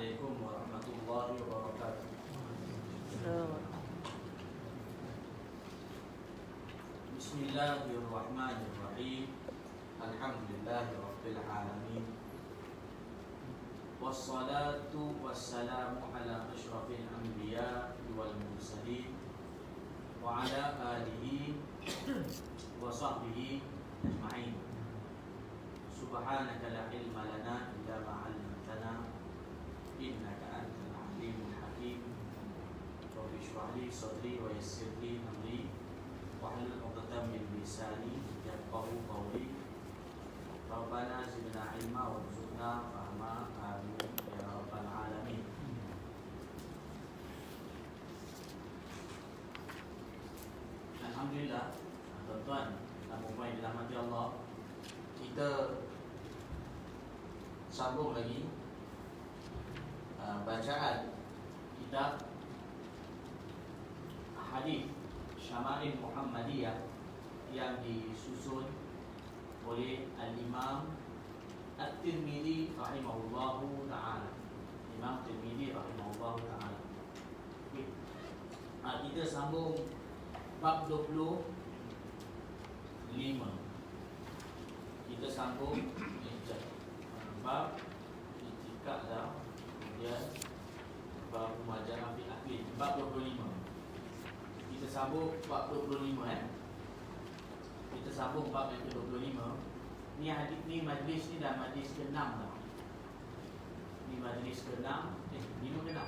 Assalamualaikum warahmatullahi wabarakatuh. Bismillahirrahmanirrahim. Alhamdulillahirabbil alamin. Wassalatu wassalamu ala asyrafil anbiya wal mursalin wa ala alihi wa sahbihi ajma'in. Subhanaka la ilma lana illa ma 'allamtana innaka antal alimul hakim. Rabbi shrah li sadri wa yassir li amri wahlul 'uqdatam min lisani yafqahu qawli. Rabbana zidna ilma warzuqna fahma, amin ya rabbal alamin. Alhamdulillah, tuan-tuan dan puan yang dirahmati Allah, kita sambung lagi bacaan kitab hadis Syama'il Muhammadiyah yang disusun oleh Al-Imam At-Tirmidzi rahimahullahu ta'ala. Imam Tirmidzi rahimahullahu ta'ala. Kita sambung bab 25. Kita sambung bab itikad dah, kemudian bab muajarah fil akhir, bab 25. Kita sambung bab 25 Kita sambung bab yang ke-25. Ni hadis ni, majlis ni dah majlis ke-6 dah. Ni majlis ke-6, 5 ke 6?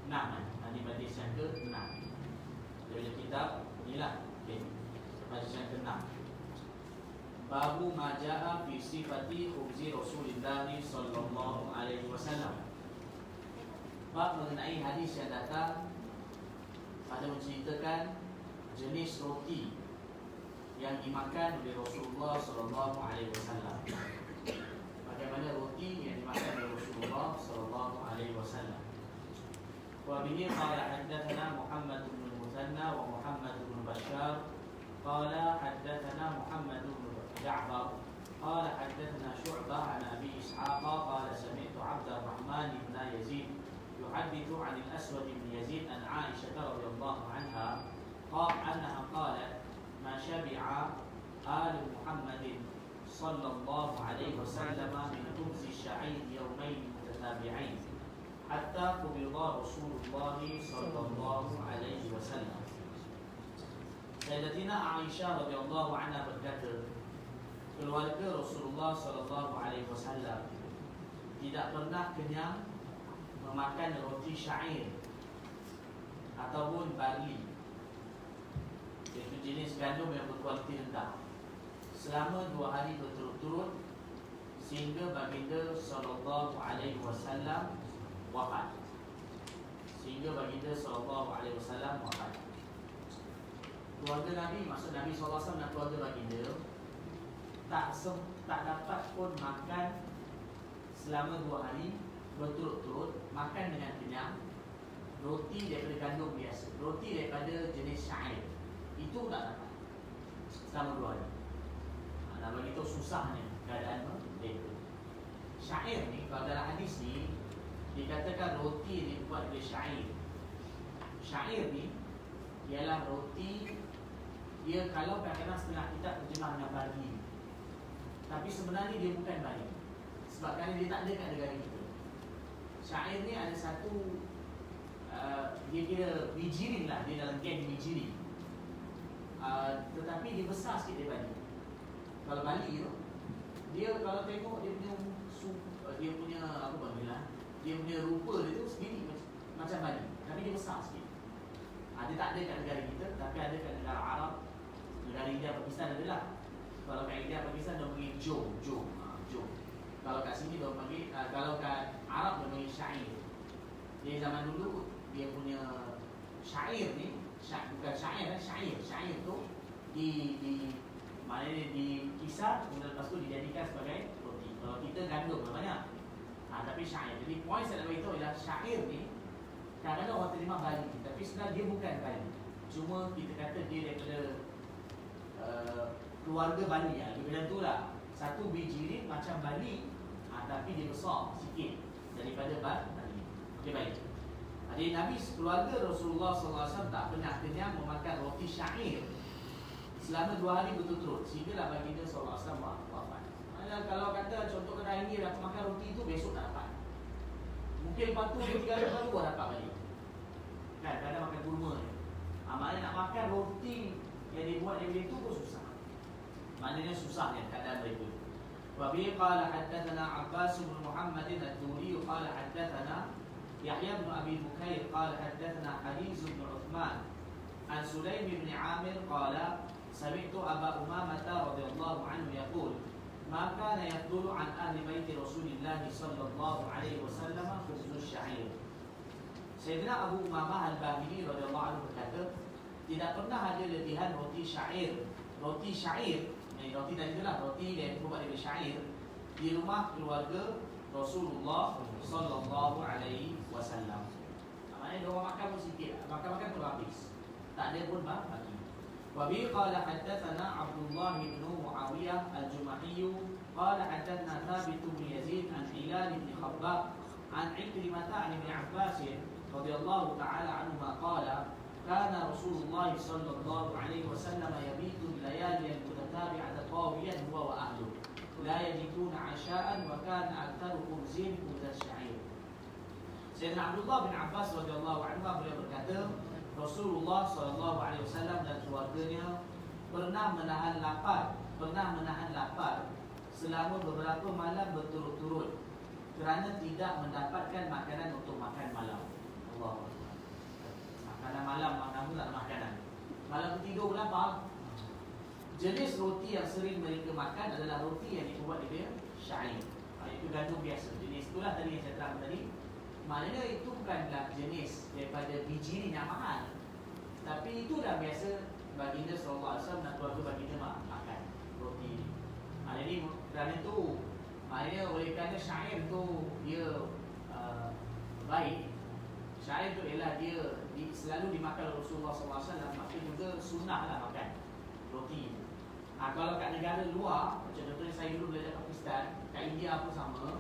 6 Ni majlis yang ke-6. Dari kitab inilah, majlis yang ke-6. Babu maja'a fi sifati khubzi Rasulullah sallallahu alaihi wasallam. Bab mengenai hadis yang datang pada menceritakan jenis roti yang dimakan oleh Rasulullah sallallahu alaihi wasallam. Bagaimana roti yang dimakan oleh Rasulullah sallallahu alaihi wasallam. Wa bihi qala haddatsana Muhammad bin Muthanna wa Muhammad bin Bashar qala haddatsana Muhammad bin Ja'far qala haddatsana Syu'bah an Abi Ishaq qala sami'tu Abdurrahman bin Yazid yuhaddithu 'an al-Aswad bin Yazid an 'Aisyah radhiyallahu anha annaha qalat ma syabi'a al Muhammadin sallallahu alaihi wasallam min khubz asy-sya'ir yawmayn mutatabi'ain hatta qubida Rasulullah sallallahu alaihi wasallam. Sayyidatina Aisyah radhiyallahu anha berkata, keluarga Rasulullah sallallahu alaihi wasallam tidak pernah kenyang memakan roti syair ataupun barli, iaitu jenis gandum yang berkualiti rendah, selama 2 hari berturut-turut sehingga baginda sallallahu alaihi wasallam wafat. Keluarga Nabi, maksud Nabi sallallahu alaihi wasallam dan keluarga baginda tak dapat pun makan selama 2 hari berturut-turut, makan dengan kenyang roti daripada gandum biasa, roti daripada jenis syair, itu tak dapat selama 2 hari. Nak bagi tahu susahnya keadaan mereka. Syair ni, kalau dalam hadis ni dikatakan roti dibuat dari syair. Syair ni ialah roti, dia kalau kadang-kadang setengah kita terjemah dengan barli, tapi sebenarnya dia bukan barli, sebab kerana dia tak ada kat negara kita. Syair ni ada satu dia kira bijirin lah, dia dalam geng bijirin, tetapi dia besar sikit daripada kalau Bali tu, dia kalau tengok dia punya apa panggil, dia punya rupa dia tu sendiri macam Bali, tapi dia besar sikit. Dia tak ada kat negara kita, tapi ada kat negara Arab, negara India, Pakistan adalah. Kalau kat India, Pakistan dia panggil jo. Kalau kat sini dia panggil, kalau kat Arab dia panggil syair. Jadi zaman dulu dia punya syair ni, bukan syair, syair tu maknanya dikisar, kemudian lepas tu dijadikan sebagai roti. Kalau kita gandum namanya, tapi syair. Jadi poin saya nak beritahu ialah syair ni kadang-kadang orang terima Bali, tapi sebenarnya dia bukan Bali. Cuma kita kata dia daripada keluarga Bali, lebih macam tu lah. Satu biji ni macam Bali, tapi dia besar sikit daripada Bali. Okay, baik. Jadi Nabi keluarga Rasulullah SAW tak pernah kenyang memakan roti syair selama 2 hari berturut-turut, sehinggalah baginda SAW wafat. Kalau kata contoh kedai ini dah makan roti itu, besok tak dapat. Mungkin lepas tu 3 hari lepas tu baru dapat balik. Kan, kadang makan kurma ni. Maknanya nak makan roti yang dibuat daripada itu pun susah. Maknanya susahnya keadaan mereka. Wabi qala haddathana Abbas bin Muhammad ad-Duri qala haddathana Yahya bin Abi Bukair qala haddathana Hadiz bin Uthman an Sulaim bin Amir qala sami'tu Aba Umamah radhiyallahu anhu yaqul ma kana yaqulu an ahli bait Rasulillah sallallahu alaihi wasallam khubzul sya'ir. Sayyidina Abu Umamah Al-Bahili radhiyallahu anhu berkata, tidak pernah ada lebihan roti syair. Roti syair, roti tadi itulah, roti yang dibuat dari syair di rumah keluarga Rasulullah sallallahu alaihi wasallam. Maknanya dia orang makan pun sikit, makan-makan pun habis. Tak ada pun bagi. Wa bi qala haddatsana Abdullah bin Muawiyah al-Jumahi qala haddatsana Thabit bin Yazid an Hilal bin Khabbab an Ikrimah an Ibn Abbas radhiyallahu ta'ala anhuma qala kana Rasulullah sallallahu alaihi wasallam yabitu bil-layali al-mutatabi'ah tawiyan huwa wa ahluhu la yajiduna 'asha'an wa kana aktharu khubzin khubz-sya'ir. Sayyidina Abdullah bin Abbas radhiyallahu anhu beliau berkata, Rasulullah sallallahu alaihi wasallam dan keluarganya pernah menahan lapar selama beberapa malam berturut-turut kerana tidak mendapatkan makanan untuk makan malam. Allah. Makanan malam, namun tak ada makanan. Malam tidur lapar. Jenis roti yang sering mereka makan adalah roti yang dibuat dari syair. Itu gandum biasa. Jenis itulah tadi yang saya terang tadi. Maknanya itu bukanlah jenis daripada biji ni yang mahal, tapi itu dah biasa baginda sallallahu alaihi wasallam dan keluarga baginda makan roti ni. Jadi kerana itu, maknanya oleh kerana syair tu dia baik. Syair tu ialah dia selalu dimakan oleh Rasulullah SAW. Maka juga sunnah lah makan roti. Kalau kat negara luar, macam contohnya saya dulu belajar Pakistan, kat India pun sama.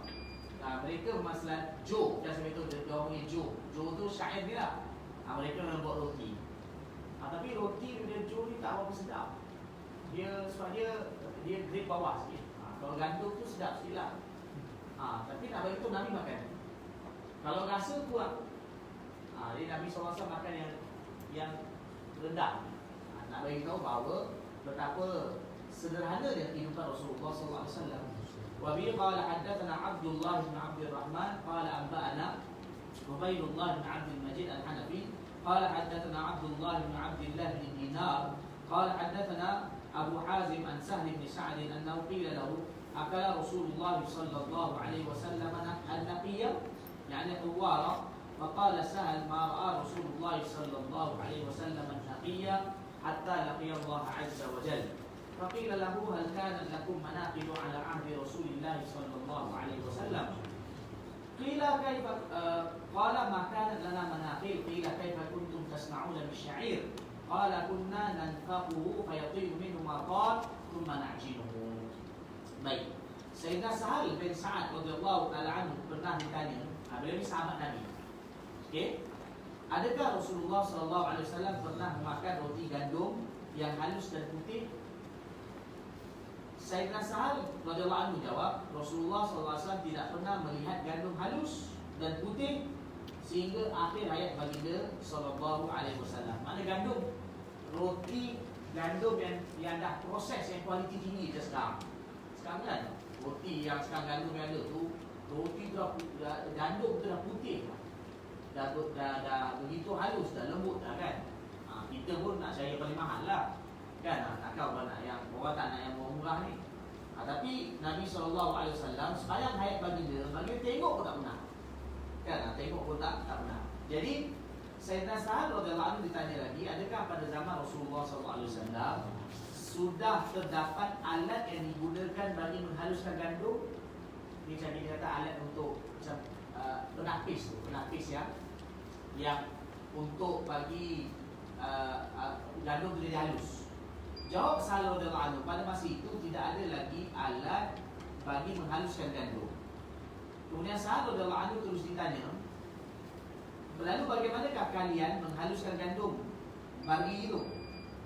Mereka masalah jo, yang saya beritahu dia orang punya jo tu syair dia lah. Mereka memang buat roti. Tapi roti dia jo ni tak berapa sedap. Sebab dia grade bawah sikit. Kalau gandum tu sedap sikit lah. Tapi nak bagi tu Nabi makan. Kalau rasa kurang, jadi Nabi SAW makan yang rendah. Nak bagi tahu bahawa betapa sederhananya kehidupan Rasulullah SAW. Wa bi qala haddatsana Abdullah bin Abdul Rahman qala anba'ana Ubaydullah bin Abdul Majid Al-Hanafi qala haddatsana Abdullah bin Abdullah bin Dinar qala haddatsana Abu Hazim an Sahl bin Sa'd annahu qila lahu akala Rasulullah sallallahu alaihi wasallam an-naqiyya yani huwara. فقال سهل ما رأى رسول الله صلى الله عليه وسلم النقية حتى لقي الله عز وجل. فقيل له هل كانت لكم مناقب على عهد رسول الله صلى الله عليه وسلم؟ قيل كيف؟ قال ما كانت لنا مناقب. قيل كيف كنتم تصنعون بالشعير؟ قال كنا ننفقه فيطير منه ما طال ثم نعجنه. Baik, Sayyidina Sahal bin Sa'ad radhiyallahu ta'ala anhu pernah ditanya, beliau ni sahabat Nabi. Okay. Adakah Rasulullah SAW pernah makan roti gandum yang halus dan putih? Sayyidina Sahal radhiyallahu anhu jawab, Rasulullah SAW tidak pernah melihat gandum halus dan putih sehingga akhir hayat baginda sallallahu alaihi wasallam. Mana gandum, roti gandum yang dah proses yang kualiti tinggi je sekarang. Sekarang kan roti yang sekarang gandum yang ada tu, roti tu gandum tu dah putih. Dah begitu halus, dah lembut dah kan. Kita pun nak cari yang paling mahal lah kan. Tak kau nak yang orang tak nak yang murah ni. Tapi Nabi SAW sepanjang hayat baginda tengok pun tak pernah kan. Tengok pun tak pernah. Jadi Sayyidina Sahal radhiyallahu anhu ditanya lagi, adakah pada zaman Rasulullah SAW sudah terdapat alat yang digunakan bagi menghaluskan gandum? Ni macam dia kata alat untuk macam penapis yang untuk bagi gandum tu jadi halus. Jawab Sahal radhiyallahu anhu, pada masa itu tidak ada lagi alat bagi menghaluskan gandum. Kemudian Sahal radhiyallahu anhu terus ditanya, Lalu bagaimanakah kalian menghaluskan gandum bagi itu?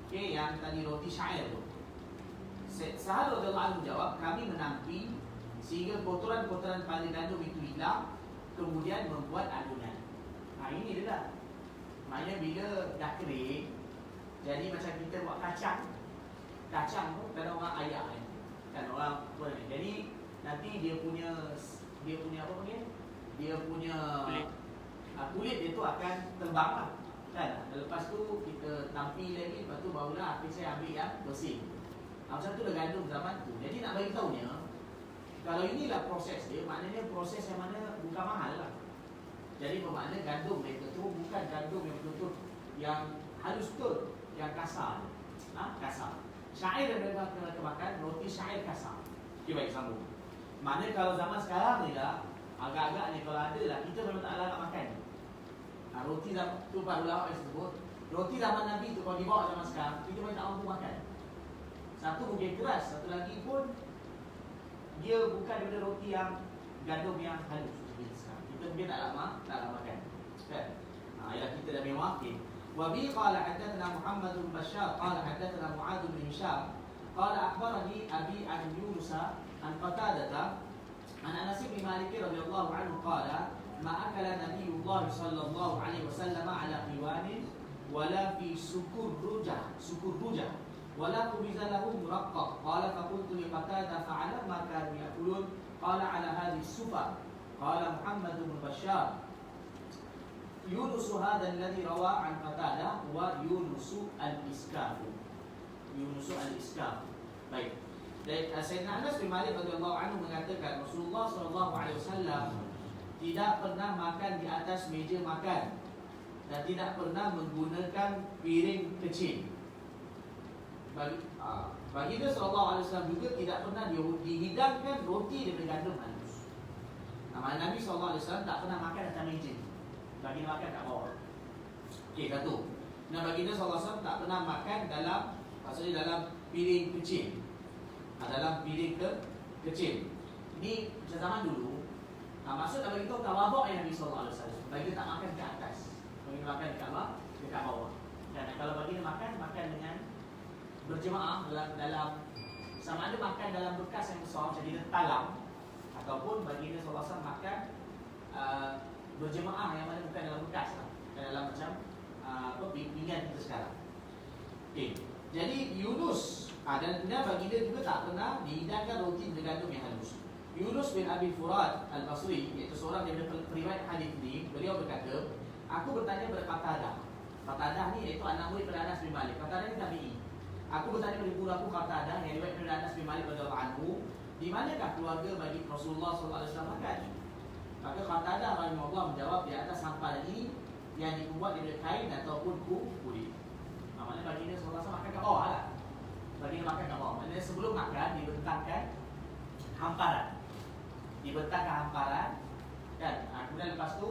Okey, yang tadi roti syair tu. Sahabat radhiyallahu anhu jawab, kami menampi sehingga kotoran-kotoran pada gandum itu hilang, kemudian membuat adunan. Ini dia lah. Maknanya bila dah kering, jadi macam kita buat kacang. Kacang tu kan orang ayak kan orang apa ni. Jadi nanti dia punya apa panggil? Dia punya kulit dia tu akan terbang lah. Kan? Lepas tu kita tampi lagi, lepas tu barulah akhir saya ambil yang bersih. Macam tu dah gandum zaman tu. Jadi nak bagi tahunya, kalau inilah proses dia, maknanya proses yang mana bukan mahal lah. Jadi bermakna gandum mereka tu bukan gandum yang betul-betul yang halus betul, yang kasar. Kasar. Syair yang mereka makan, roti syair kasar. Okay, baik, sambung. Maknanya kalau zaman sekarang ni lah, agak-agak ni kalau ada lah, kita memang tak larat makan. Roti zaman tu baru lawak yang sebut. Roti zaman Nabi tu kalau dibawa zaman sekarang, kita memang tak mampu makan. Satu mungkin keras, satu lagi pun dia bukan daripada roti yang gandum yang halus seperti sekarang. Kita mungkin tak lama makan. Kan? Ialah kita dah mewah. Okay. Wabi qala hadatsana Muhammad bin Bashar qala hadatsana Mu'adz bin Hisham qala akhbarani abi an Yunus an Qatadah an Anas bin Malik radhiyallahu anhu qala ma akala Nabiullah sallallahu alaihi wasallam ala qiwanin wala fi sukur rujah wala qubiza lahu muraqqaq qala faqultu li Qatadah fa'ala ma kanu yaqulun qala ala hadhihi sufa qala Muhammad bin Bashar Yunus hadha alladhi rawa an Qatadah wa Yunus al-Iskaf. Baik. Dan Sayyidina Anas bin Malik radhiyallahu anhu mengatakan Rasulullah sallallahu alaihi wasallam tidak pernah makan di atas meja makan dan tidak pernah menggunakan piring kecil. Baginda sallallahu alaihi wasallam juga tidak pernah dihidangkan roti daripada gandum halus. Nabi sallallahu alaihi wasallam tak pernah makan atas meja. Baginda makan kat bawah. Okey, satu. Baginda sallallahu alaihi wasallam tak pernah makan dalam piring kecil. Dalam piring kecil. Ini macam zaman dulu. Maksud nak bagi tahu tawaduk Nabi sallallahu alaihi wasallam. Baginda tak makan kat atas. Baginda makan dekat bawah. Dan kalau baginda makan dengan berjemaah dalam sama ada makan dalam bekas yang besar macam dia talam ataupun baginda sallallahu alaihi wasallam makan berjemaah yang mana bukan dalam bekas lah, dalam macam pinggan kita sekarang. Okey. Jadi Yunus dan baginda juga tak pernah dihidangkan roti dengan gandum yang halus. Yunus bin Abi Furad Al-Basri, iaitu seorang daripada periwayat hadis ini, beliau berkata, aku bertanya kepada Qatadah. Qatadah ni iaitu anak murid pada Anas bin Malik. Qatadah ni tabi'i. Aku bertanya kepada guru aku Qatadah yang riwayat daripada Anas bin Malik radhiyallahu anhu, di manakah keluarga bagi Rasulullah sallallahu alaihi wasallam makan? Maka Qatadah rahimahullah menjawab, di atas hamparan ini yang dibuat daripada kain ataupun kulit. Maksudnya baginda sallallahu alaihi wasallam makan kat bawah lah. Baginda makan kat bawah. Maksudnya sebelum makan dibentangkan hamparan. Kan? Kemudian lepas tu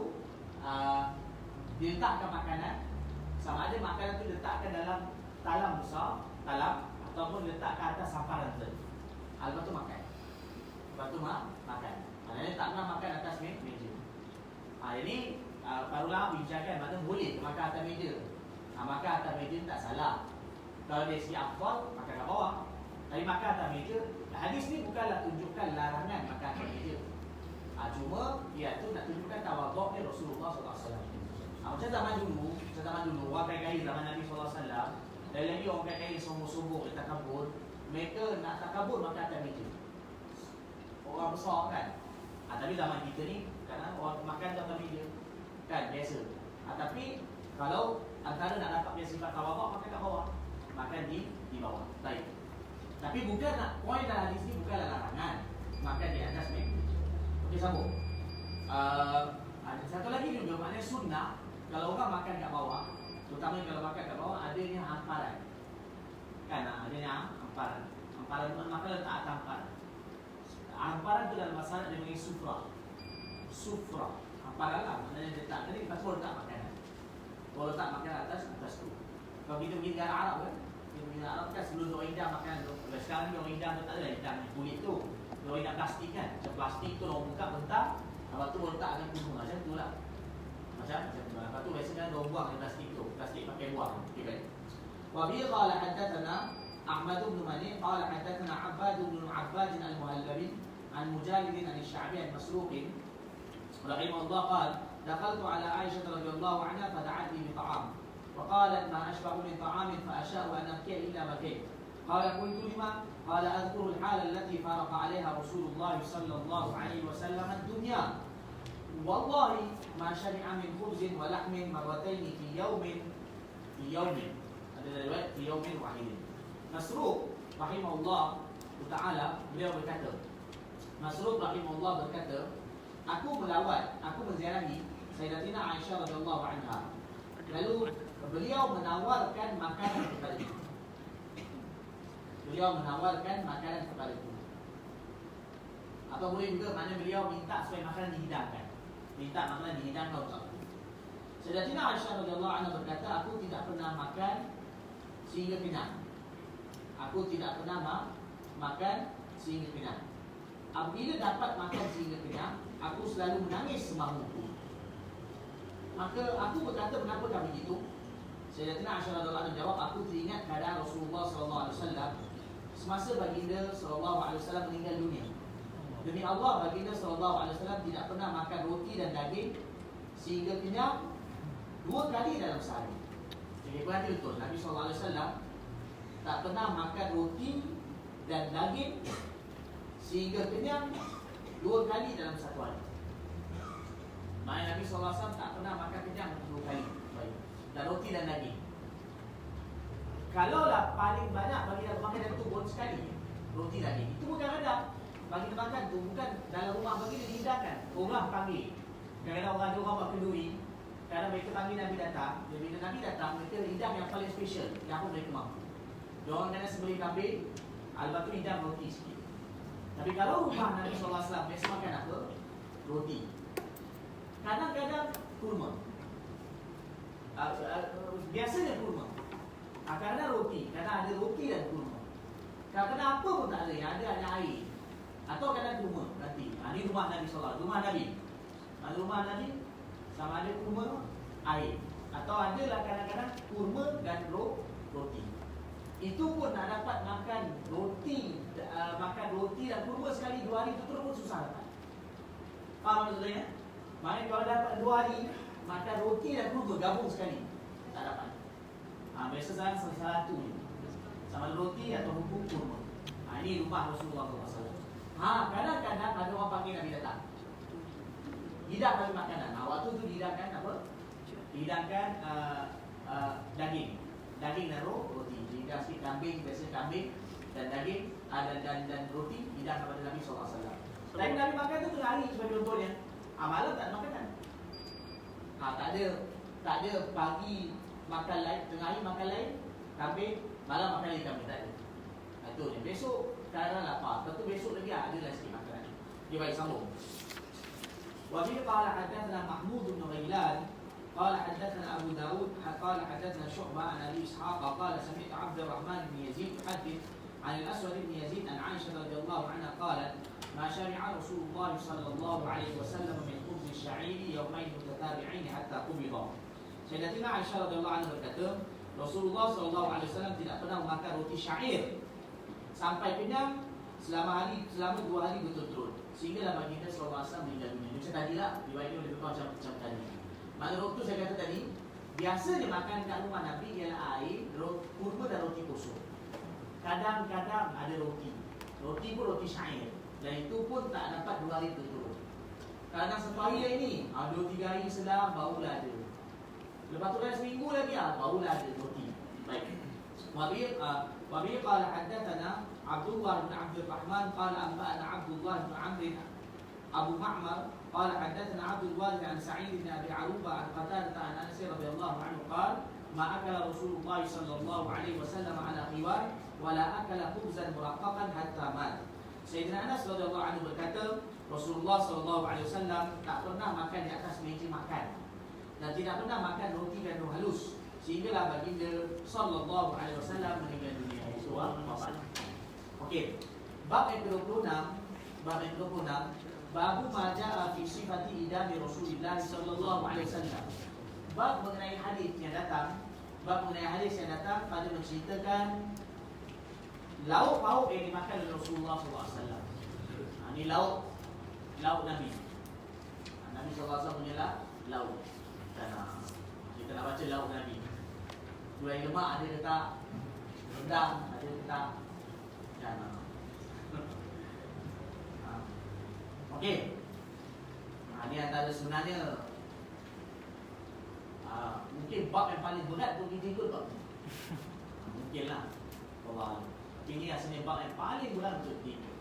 diletakkan makanan. Sama ada makanan tu diletakkan dalam talam besar, ataupun diletak ke atas hamparan tu. Lepas tu makan. Maknanya tak pernah makan atas meja. Ini barulah bincangkan mana boleh makan atas meja. Makan atas meja tak salah. Kalau dari segi afdal, makan kat bawah. Tapi makan atas meja, hadis ni bukanlah tunjukkan larangan makan atas meja. Cuma ia tu nak tunjukkan tawaduk ni Rasulullah SAW. Macam zaman dulu, orang kaya-kaya zaman Nabi SAW, dan lagi orang kaya-kaya sombong-sombong, dia takabur, mereka nak takabur makan atas meja. Orang besar kan. Tapi zaman kita ni, kadang orang makan atas meja kan, biasa. Tapi kalau antara nak dapat dia sifat tawaduk, makan kat bawah. Makan di bawah. Baik. Tapi bukan nak, poin dalam hadis ni bukanlah larangan makan di atas meja. Okey, sambung. Satu lagi juga, maknanya sunnah kalau orang makan kat bawah, terutama kalau makan kat bawah, adanya hamparan. Kan, adanya hamparan. Hamparan tu makan letak atas hamparan. Hamparan tu dalam masalah dia panggil sufra. Hamparan lah, maknanya letak tadi, lepas tu letak makanan. Kalau letak makanan atas tu. Kalau kita pergi negara Arab kan, Arab kan sebelum orang hidang makan tu. Kalau sekarang ni orang hidang tu tak ada hidang kulit tu. Orang hidang plastik kan. Macam plastik tu orang buka bentar, lepas tu orang letak akan kubur. Macam tu lah. macam lepas tu biasanya dia buang di plastik tu, plastik pakai buang. Okey. Wa bi qala haddatsana Ahmad bin Mani qala haddatsana Abbad bin Abbad al-Muhallabi an Mujalid an Sya'bi an Masruq rahimahullah qala dakhaltu ala Aisyah radhiyallahu anha fada'atni bi ta'am وقالت ما أشبع من طعام فأشاء أن أبكي إلا بكيت قال قلت لما قال أذكر الحال التي فارق عليها رسول الله صلى الله عليه وسلم الدنيا والله ما شبع من خبز ولحم مرتين في يوم هذا الرواية في يوم واحد. Masruq rahimahullah taala beliau berkata, Masruq rahimahullah berkata, aku melawat, aku menziarahi Sayyidatina Aisyah radhiyallahu anha. Lalu beliau menawarkan makanan kepadaku. Atau boleh juga mana beliau minta supaya makanan dihidangkan. Minta makanan dihidangkan untuk aku. Sayyidatina Aisyah radhiyallahu anha berkata, aku tidak pernah makan sehingga kenyang. Apabila dapat makan sehingga kenyang, aku selalu menangis semahuku. Maka aku berkata, kenapa kami begitu? Sayyidatina Aisyah radhiyallahu anha menjawab, aku teringat keadaan Rasulullah sallallahu alaihi wasallam semasa baginda sallallahu alaihi wasallam meninggal dunia. Demi Allah, baginda sallallahu alaihi wasallam tidak pernah makan roti dan daging sehingga kenyang 2 kali dalam sehari. Jadi perhati betul, Nabi sallallahu alaihi wasallam tak pernah makan roti dan daging sehingga kenyang 2 kali dalam satu hari. Maksudnya Nabi sallallahu alaihi wasallam tak pernah makan kenyang 2 kali. Dan roti dan daging. Kalaulah paling banyak bagi dia makan itu pun sekali, roti daging. Itu bukan ada. Bagi dia makan tu bukan dalam rumah bagi dia dihidangkan. Orang panggil. Kadang-kadang orang ada orang buat kenduri. Kadang mereka panggil Nabi datang. Jadi bila Nabi datang, mereka hidang yang paling special yang apa mereka mampu. Diorang kena sembelih kambing, lepas tu hidang roti sikit. Tapi kalau rumah Nabi SAW biasa makan apa? Roti. Kadang-kadang kurma. Biasanya kurma. Kadang-kadang roti. Kadang ada roti dan kurma. Kadang-kadang apa pun tak ada. Yang ada hanya air. Atau kadang kurma nanti. Ini rumah Nabi SAW. Rumah Nabi. Rumah Nabi sama ada kurma, air. Atau adalah kadang-kadang kurma dan roti. Itu pun nak dapat makan roti dan kurma sekali 2 hari tu terus pun susah dapat. Faham maksudnya? Maknanya kalau dapat 2 hari makan roti dan kurma gabung sekali, tak dapat. Biasa salah satu sama roti atau hukum kurma. Ini rumah Rasulullah SAW. Kadang-kadang ada orang panggil Nabi datang. Hidang bagi makanan. Waktu tu dihidangkan apa? Dihidangkan daging. Daging dan roti. Dihidang sikit kambing, biasa kambing dan daging dan roti hidang kepada Nabi SAW. Tapi Nabi makan tu tengah hari sebagai contohnya. Malam tak ada makanan. Tak ada pagi makan lain, tengah hari makan lain, kambing, malam makan lain kambing, tak ada. Itu ni. Besok kadang lapar, lepas tu besok lagi ada lah sikit makanan. Dia baik sambung. Wa bi qala hadatsana Mahmud bin Ghailan qala hadatsana Abu Dawud qala hadatsana Syu'bah an Abi Ishaq qala sami'tu Abd Arrahman bin Yazid yuhaddith عن الأسود بن يزيد عن عائشة رضي الله عنها قالت ما شبع رسول الله صلى الله عليه وسلم من خبز الشعير يومين متتابعين حتى قبض. Sayyidatina Aisyah radhiyallahu anha berkata, Rasulullah sallallahu alaihi wasallam tidak pernah makan roti syair sampai kenyang selama 2 hari betul-betul. Sehinggalah baginda sallallahu alaihi wasallam meninggal dunia. Macam tadilah riwayat ini lebih kurang macam tadi. Mana roti saya kata tadi, biasanya makan kat rumah Nabi ialah air, kurma dan roti kosong. Kadang-kadang ada roti. Roti pun roti syair. Dan itu pun tak dapat 2 hari betul-betul. Kadang satu hari ini 2-3 hari selang barulah ada. Lepas tu dah seminggu lagi barulah ada roti. Baik. Wabi qala haddatsana Abdullah bin Abdul Rahman qala anba'ana Abdullah bin Amr Abu Ma'mar qala haddatsana Abdul Walid an Sa'id bin Abi Aruba an Qatadah an Anas radhiyallahu anhu qala ma akala Rasulullah sallallahu alaihi wasallam ala khiwar wala akala khubzan muraqqaqan hatta mat. Sayyidina Anas radhiyallahu anhu berkata, Rasulullah sallallahu alaihi wasallam tak pernah makan di atas meja makan dan tidak pernah makan roti gandum halus sehinggalah baginda sallallahu alaihi wasallam meninggal dunia. Itu wafat. Okey. Bab yang ke-26, Babu ma jaa fi sifati idami Rasulillah sallallahu alaihi wasallam. Bab mengenai hadis yang datang, pada menceritakan lauk pauk yang dimakan oleh Rasulullah sallallahu alaihi wasallam. Ini lauk Nabi. Nabi sallallahu alaihi wasallam punya lauk. Dan kita nak baca lauk Nabi. Dua yang lemak ada letak rendang, ada letak dan okey. Ini antara sebenarnya mungkin bab yang paling berat untuk kita ikut bab ni. Mungkinlah. Allah. Ini asalnya bab yang paling berat untuk kita ikut.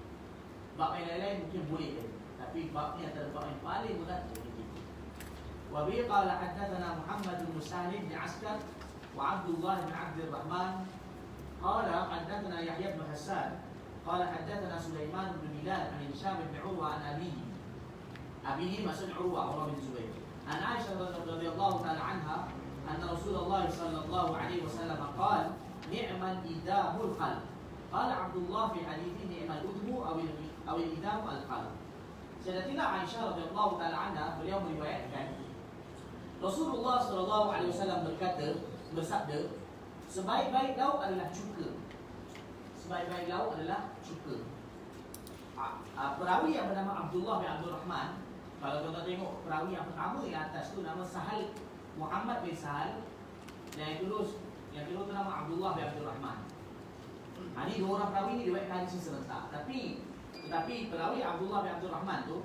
Bab yang lain-lain mungkin boleh kan. Tapi bab ni antara bab yang paling berat untuk kita ikut. Wa bi qala haddatsana Muhammad bin Salim bin Askar wa Abdullah bin Abdul Rahman qala haddatsana Yahya bin Hasan قال حدثنا سليمان بن بلال عن هشام بن عروة عن أبيه مسعود عروة بن الزبير عن عائشة رضي الله تعالى عنها أن رسول الله صلى الله عليه وسلم قال نعم الإدام القلب قال عبد الله في حديثه نعم الأدم أو الإدام القلب. Sayyidatina Aisyah radhiyallahu taala anha beliau meriwayatkan Rasulullah sallallahu alaihi wasallam bersabda, sebaik-baik lauk adalah cuka. Sebaik-baik lauk adalah cuka. Perawi yang bernama Abdullah bin Abdul Rahman, kalau tuan-tuan tengok perawi yang pertama yang atas tu nama Sahal, Muhammad bin Sahal, dan yang kedua tu nama Abdullah bin Abdul Rahman. Ini dua orang perawi ni diriwayatkan hadis serentak. Tetapi perawi Abdullah bin Abdul Rahman tu,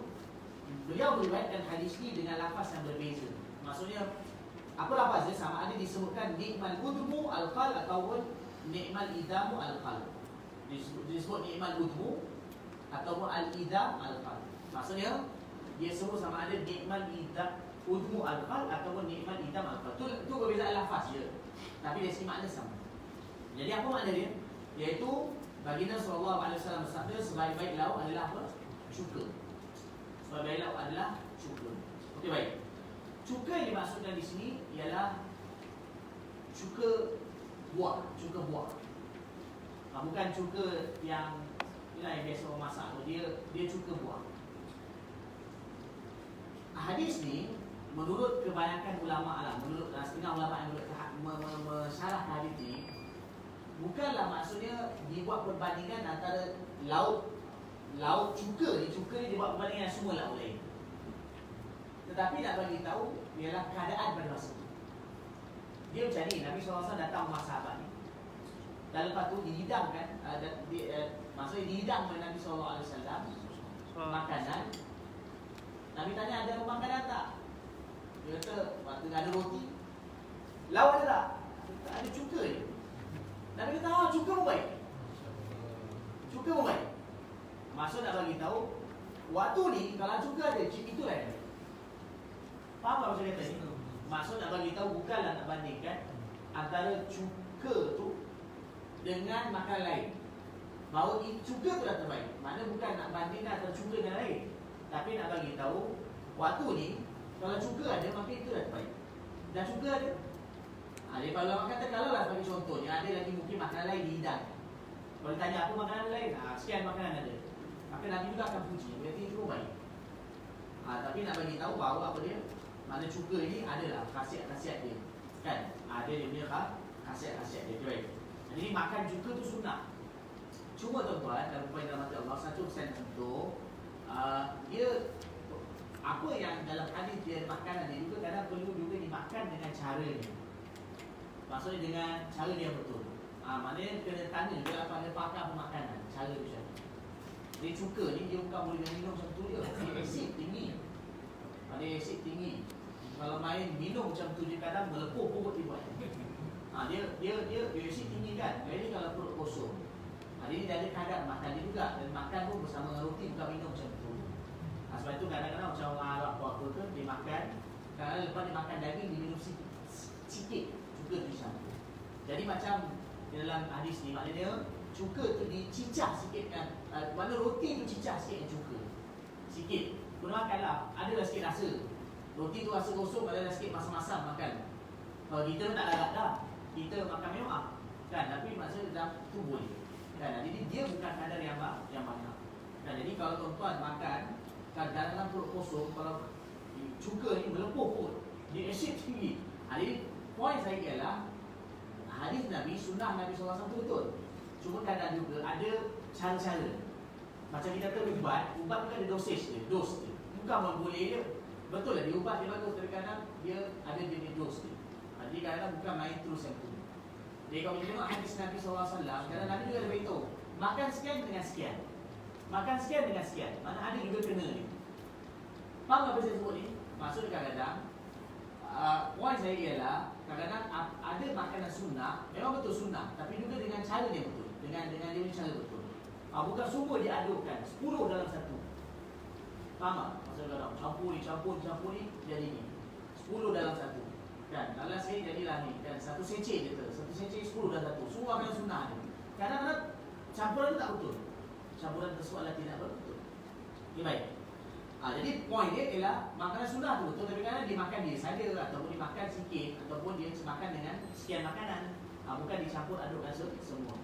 beliau meriwayatkan hadis ni dengan lafaz yang berbeza. Maksudnya apa lafaz dia? Sama ada disebutkan ni'mal udmu al-qal ataupun ni'mal idamu al-qal. Disebut ni'mal udmu ataupun al-idam al-qal. Maksudnya dia sebut sama ada ni'mal idam udmu al-qal ataupun ni'mal idam al-qal. Itu berbezaan lafaz je, tapi dari segi makna sama. Jadi apa makna dia? Iaitu baginda sallallahu alaihi wasallam bersabda, sebaik-baik lauk adalah apa? Cuka. Sebaik-baik lauk adalah cuka. Okey, baik. Cuka yang dimaksudkan di sini ialah cuka buah. Bukan cuka yang biasa orang masak tu. Dia cuka buah. Hadis ni menurut kebanyakan ulama lah, menurut setengah ulama yang mensyarah hadis ni, bukanlah maksudnya dibuat perbandingan antara lauk cuka ni dibuat perbandingan dengan semua lauk lain. Tetapi nak bagi tahu ialah keadaan pada masa itu. Dia macam ni, Nabi SAW datang rumah sahabat ni. Dan lepas tu dihidangkan, maksudnya dihidang oleh Nabi SAW makanan. Nabi tanya, ada makanan tak? Dia kata, waktu ada roti. Lauk ada tak? Ada cuka je. Nabi kata, cuka pun baik. Maksud nak bagi tahu, waktu ni kalau cuka ada, itu lain. Faham tak maksud kata ni? Maksud nak bagi tahu bukanlah nak bandingkan antara cuka tu dengan makanan lain. Bahawa cuka tu dah terbaik. Maknanya bukan nak bandingkan antara cuka dengan lain, tapi nak bagi tahu waktu ni kalau cuka ada, maka itu dah terbaik. Dan cuka ada. Jadi kalau orang kata, kalau lah bagi contohnya ada lagi mungkin makanan lain dihidang. Kalau ditanya apa makanan lain, sekian makanan ada, maka Nabi juga akan puji, berarti itu baik. Tapi nak bagi tahu bahawa apa dia, mana cuka ni adalah khasiat-khasiat dia, kan? Ada dia punya khasiat-khasiat dia. Baik. Jadi makan cuka tu sunnah. Cuma tuan-tuan, dalam poin dalam hati Allah, satu persen tentu dia apa yang dalam hadis dia makanan dia juga kadang perlu juga dimakan dengan cara dia. Maksudnya dengan cara dia betul. Maknanya kena tanya juga pada pakar pemakanan cara macam mana. Dia cuka ni dia bukan boleh minum macam tu dia. Dia asid tinggi. Ada asid tinggi. Kalau main minum macam tu dia kadang melepuh perut dia buat. Dia asid tinggi kan. Jadi kalau perut kosong. Jadi dia ada kadar makan dia juga. Dan makan pun bersama dengan roti, bukan minum macam tu. Sebab itu kadang-kadang macam orang Arab apa ke, dia makan, kadang-kadang lepas dia makan daging, dia minum sikit cuka tu dicampur. Jadi macam dalam hadis ni, maknanya cuka tu dicicah sikit kan. Mana roti tu cicah sikit dengan cuka. Sikit. Guna makanlah, adalah sikit rasa. Roti tu rasa kosong, adalah sikit masam-masam makan. Kalau kita pun tak larat dah. Kita makan memang kan, tapi maksudnya dalam tu boleh kan. Jadi dia bukan kadar yang banyak kan. Jadi kalau tuan-tuan makan Kadang-kadang perut kosong, kalau cuka ni melepuh pun, dia asid tinggi. Jadi poin saya ialah hadis Nabi, sunnah Nabi SAW itu betul. Cuma kadang juga ada cara-cara. Macam kita tahu ubat bukan ada dosage dia, dos dia. Bukan boleh dia. Betul lah, dia ubat dia bagus, tapi kadang dia ada jenis dos dia. Jadi kadang-kadang bukan main terus yang tu. Jadi kalau kita tengok hadis Nabi SAW, kadang Nabi juga ada beritahu, makan sekian dengan sekian. Makan sekian dengan sekian. Mana ada juga kena ni. Faham apa saya sebut ni? Maksud kadang-kadang poin saya ialah kadang-kadang ada makanan sunnah, memang betul sunnah, tapi juga dengan cara dia betul, dengan dia punya cara betul. Bukan semua dia adukkan 10 dalam satu. Faham tak? Maksud kadang campur ni jadi ni 10 dalam satu. Kan? Kalau saya jadilah ni kan, satu secik je tu, satu secik 10 dalam satu. Semua makanan sunnah ni. Kadang-kadang campuran tu tak betul. Campuran tersebut adalah tidak betul. Okay, baik. Jadi poin dia ialah makanan sunnah tu betul, tapi kadang dimakan dia saja ataupun dimakan sikit ataupun dia makan dengan sekian makanan. Bukan dicampur adukkan semua.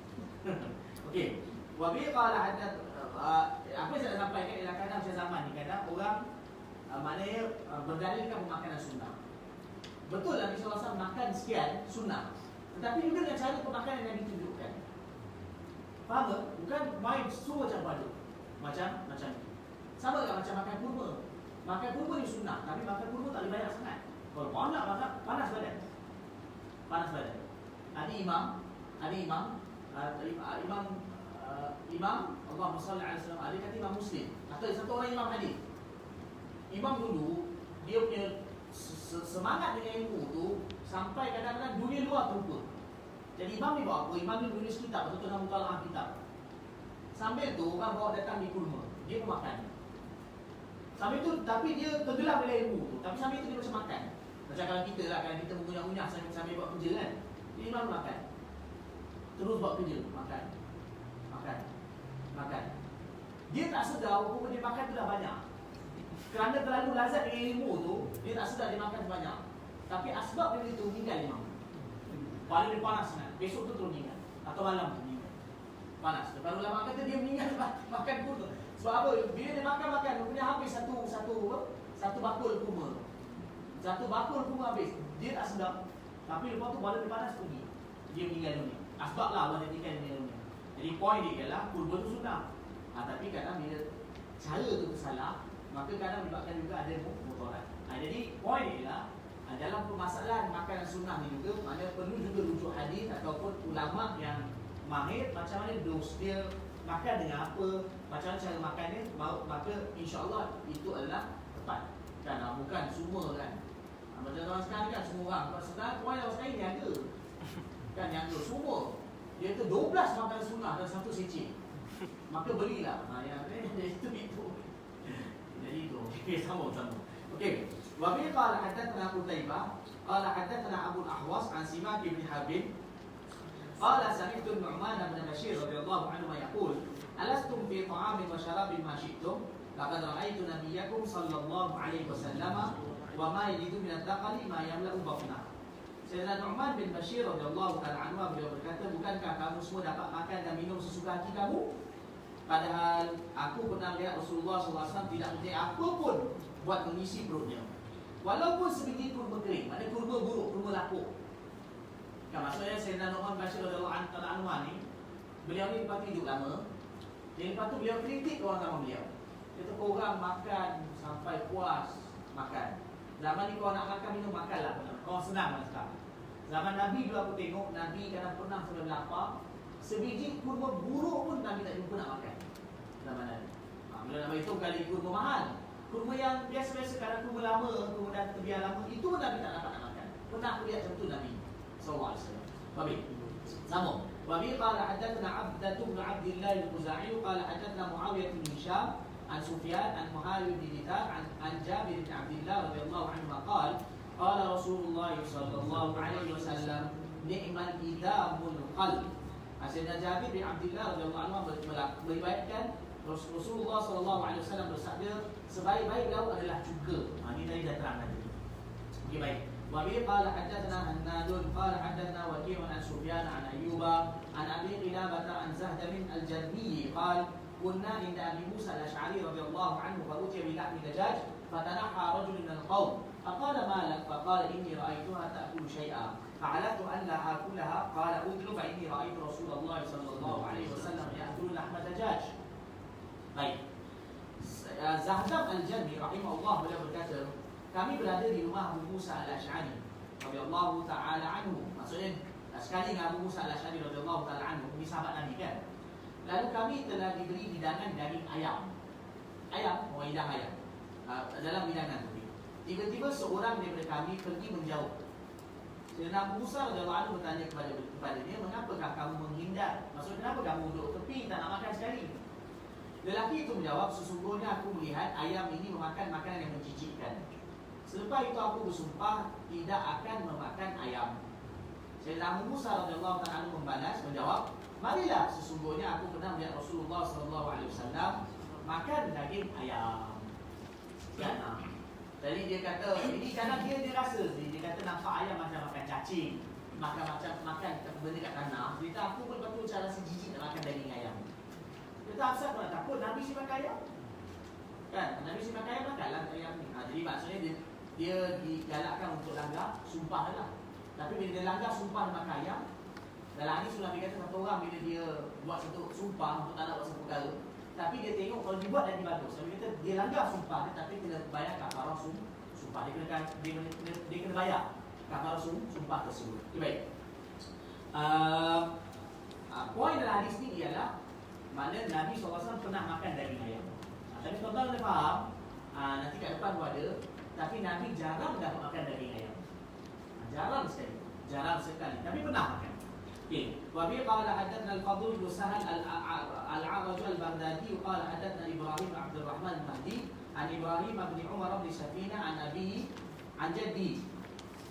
Okey. Wa bi qala hatta apa yang saya nak sampaikan ialah kadang macam zaman ni kadang orang maknanya berdalilkan pemakanan sunnah. Betul Nabi SAW makan sekian sunnah, tetapi juga dengan cara pemakanan yang ditunjukkan. Faham tak? Bukan main semua campur aduk. Macam itu. Sama tak macam makan kurma. Makan kurma ni sunnah, tapi makan kurma tak boleh banyak sangat. Kalau banyak makan, panas badan. Ada imam Allahumma salli alaihi wasallam, ada kata Imam Muslim atau satu orang imam hadis. Imam dulu dia punya semangat dengan ilmu tu sampai kadang-kadang dunia luar terlupa. Jadi imam ni buat apa? Imam ni menulis kitab, betul-betul mutalaah kitab. Sambil tu orang bawa datang di kurma, dia pun makan. Sambil tu, tapi dia tenggelam dalam ilmu tu, tapi sambil tu dia macam makan. Macam kalau kita lah, kalau kita mengunyah-unyah sambil buat kerja kan, dia imam makan. Terus buat kerja, makan. Dia tak sedar hukum dia makan tu dah banyak. Kerana terlalu lazat dengan ilmu tu, dia tak sedar dia makan banyak. Tapi asbab dia itu meninggal imam. Kepala dia panas kan, besok tu terus meninggal. Atau malam tu meninggal. Panas. Lepas ulama kata dia meninggal makan pun tu. Sebab apa? Bila dia makan, rupanya habis satu bakul kurma. Satu bakul kurma habis. Dia tak sedar. Tapi lepas tu kepala dia panas pergi. Dia meninggal dunia. Asbab lah Allah jadikan dia dunia. Jadi poin dia ialah kurma tu sunnah. Tapi kadang bila cara tu tersalah, maka kadang menyebabkan juga ada mudarat. Jadi poin dia ialah dalam permasalahan makanan sunnah ni juga, mana perlu juga rujuk hadis ataupun ulama yang mahir macam mana dos dia makan dengan apa, macam mana cara makan dia, maka insya-Allah itu adalah tepat. Kan bukan semua kan. Macam orang sekarang kan semua orang, kalau sekarang orang sekarang ni ada. Kan yang tu semua dia tu 12 makanan sunnah dalam satu secik. Maka belilah. Itu. Jadi itu. Okey, sama. Okey. Wa bi qala hadatsana Qutaibah qala hadatsana Abu al-Ahwas an Simak bin Habib qala sami'tu Nu'man bin Bashir radhiyallahu anhu yaqul alastum fi ta'amin wa sharabin ma syi'tum laqad ra'aytu nabiyyakum sallallahu alaihi wasallam wa ma yajidu min ad-daqali ma yamla'u batnah. Sayyidina Nu'man bin Bashir radhiyallahu ta'ala anhu beliau berkata, bukankah kamu semua dapat makan dan minum sesuka hati kamu? Padahal aku pernah lihat Rasulullah SAW tidak punya apa pun buat mengisi perutnya. Walaupun sebiji kurma kering, maknanya kurma buruk, kurma lapuk. Kan maksudnya Sayyidina Nu'man bin Bashir radhiyallahu ta'ala anhu ni, beliau ni lepas tu hidup lama. Dan lepas tu beliau kritik orang zaman beliau. Dia kata orang makan sampai puas makan. Zaman ni kau nak makan minum makanlah. Kau senang lah sekarang. Zaman Nabi dulu aku tengok, Nabi kadang pernah sampai lapar. Sebiji kurma buruk pun Nabi tak jumpa nak makan. Zaman Nabi. Bila nak beritahu kali kurma mahal. Kurma yang biasa-biasa, kadang kurma lama, kurma dah terbiar lama, itu pun Nabi tak dapat nak makan. Pernah aku lihat macam tu Nabi SAW. Baik. Sama. Wabi qala hadatsana Abdatu bin Abdillah al-Khuzai qala hadatsana Muawiyah bin Hisham an Sufyan an Muharib bin Ditar an Jabir bin Abdillah radhiyallahu anhu qala qala Rasulullah sallallahu alaihi wasallam ni'mal idamul qalb. Sayyidina Jabir bin Abdillah radhiyallahu anhu meriwayatkan Rasulullah sallallahu alaihi wasallam bersabda, sebaik-baik lauk adalah cuka. Ini tadi dah terang tadi. Okey, baik. Wa bi qala hadatsana Hannadun qala hadatsana Waki' an Sufyan an Ayyuba an Abi Qilabah an Zahd bin al-Jarmi qala كنا عند أبي موسى الأشعري رضي الله عنه فأتي بلحم دجاج فتنحى رجل من القوم فقال ما لك؟ فقال إني رأيتها تأكل شيئا فعلمت أن لا آكلها قال أدل فإني رأيت رسول الله صلى الله عليه وسلم يأكل لحم دجاج. Baik. Zahdam Al-Jami rahimahullah beliau berkata, kami berada di rumah Abu Musa Al-Ash'ari radhiyallahu ta'ala anhu. Maksudnya sekali dengan Abu Musa Al-Ash'ari radhiyallahu ta'ala anhu, ini sahabat Nabi kan. Lalu kami telah diberi hidangan daging ayam. Ayam, hidang ayam dalam hidangan itu. Tiba-tiba seorang daripada kami pergi menjauh. Sayyidina Abu Musa radhiyallahu anhu bertanya kepada dia, mengapakah kamu menghindar? Maksudnya kenapa kamu duduk tepi tak nak makan sekali? Lelaki itu menjawab, sesungguhnya aku melihat ayam ini memakan makanan yang menjijikkan. Selepas itu aku bersumpah tidak akan memakan ayam. Sayyidina Abu Musa radhiyallahu ta'ala membalas menjawab, marilah, sesungguhnya aku pernah melihat Rasulullah sallallahu alaihi wasallam makan daging ayam. Ya, jadi dia kata, ini kadang dia rasa, dia kata nampak ayam macam makan cacing, makan benda kat tanah. Dia kata aku pun betul cara sejijik nak makan daging ayam. Dia kata asal kau nak takut Nabi si makan ayam? Kan, Nabi si makan ayam makanlah ayam ni. Jadi maksudnya dia digalakkan untuk langgar sumpah lah. Tapi bila dia langgar sumpah nak makan ayam, dalam hadis Nabi kata satu orang bila dia buat satu sumpah untuk tak nak buat satu perkara, tapi dia tengok kalau dibuat dan dibagus. Nabi kata dia langgar sumpah dia, tapi kena bayar kafarah sumpah. Dia kena bayar kafarah sumpah tersebut. Okay, baik. Poin dalam hadis ni ialah makna Nabi SAW pernah makan daging ayam. Tapi tuan-tuan boleh faham, nanti kat depan pun ada, tapi Nabi jarang dapat makan daging ayam. Jarang sekali, tapi pernah makan. Okay. Wabi qala hadatsana al-Fadl bin Sahal al-A'raj al-Baghdadi qala hadatsana Ibrahim bin Abdul Rahman al-Mahdi an Ibrahim bin Umar bin Safinah an Abi an Jaddi.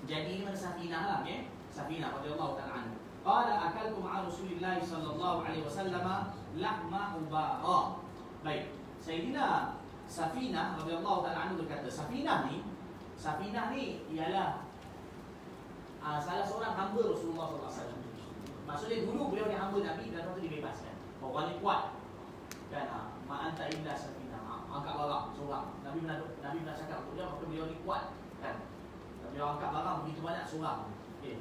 Jadi ini Safinah lah, okay? Safinah radhiyallahu ta'ala anhu. Qala akaltu ma'a Rasulillah sallallahu alaihi wasallam lahma ubara. Baik. Sayyidina Safinah radhiyallahu ta'ala anhu berkata, Safinah ni ialah salah seorang hamba Rasulullah sallallahu alaihi wasallam. Maksudnya dulu beliau ni hamba Nabi dan lepas tu dibebaskan. Orang ni kuat. Kan, ma'anta illa Safinah. Angkat barang seorang. Nabi nak cakap untuk dia, maka beliau ni kuat. Kan. Beliau angkat barang begitu banyak seorang. Okey.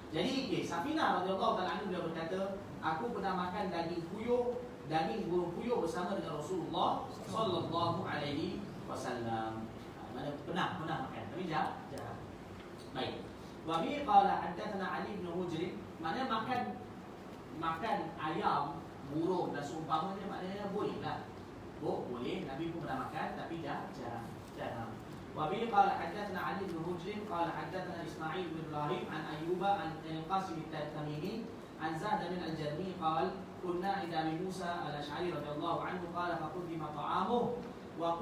Jadi Safinah radhiyallahu ta'ala anhu beliau berkata, aku pernah makan daging burung puyuh bersama dengan Rasulullah sallallahu alaihi wasallam. Mana pernah makan, tapi jarang. Baik. Wa bi qala haddatsana Ali bin Hujr, maknanya makan ayam, burung dan seumpamanya maknanya bolehlah. Boleh, Nabi pun pernah makan tapi jarang. Wa bi qala haddatsana Ali bin Hujr qala haddatsana Ismail bin Ibrahim an Ayyuba an Qasim at-Tamimi an Zahd bin al-Jarmi qala kunna inda Abi Musa al-Ash'ari radhiyallahu anhu qala faqaddima ta'amuhu wa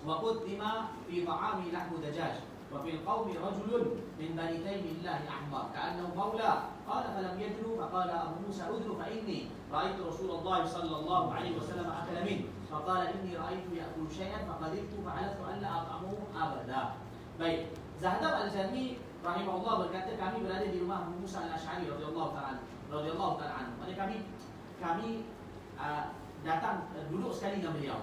qaddima fi ta'ami lahmu dajaj wa fil qaumi rajulun min bani Taymillah al-Ahmar ka'annahu mawla qala falam yadnu faqala Abu Musa udnu fa inni ra'aytu Rasulullah sallallahu alaihi wasallam akala min faqala inni ra'aytu ya'kulu shay'an faqadibtu fa'alatu an la at'amuhu abada. Baik, Zahdam Al-Jami rahimahullah berkata, kami berada di rumah Abu Musa Al-Ash'ari radhiyallahu ta'ala anhu. Maksudnya kami datang duduk sekali dengan beliau.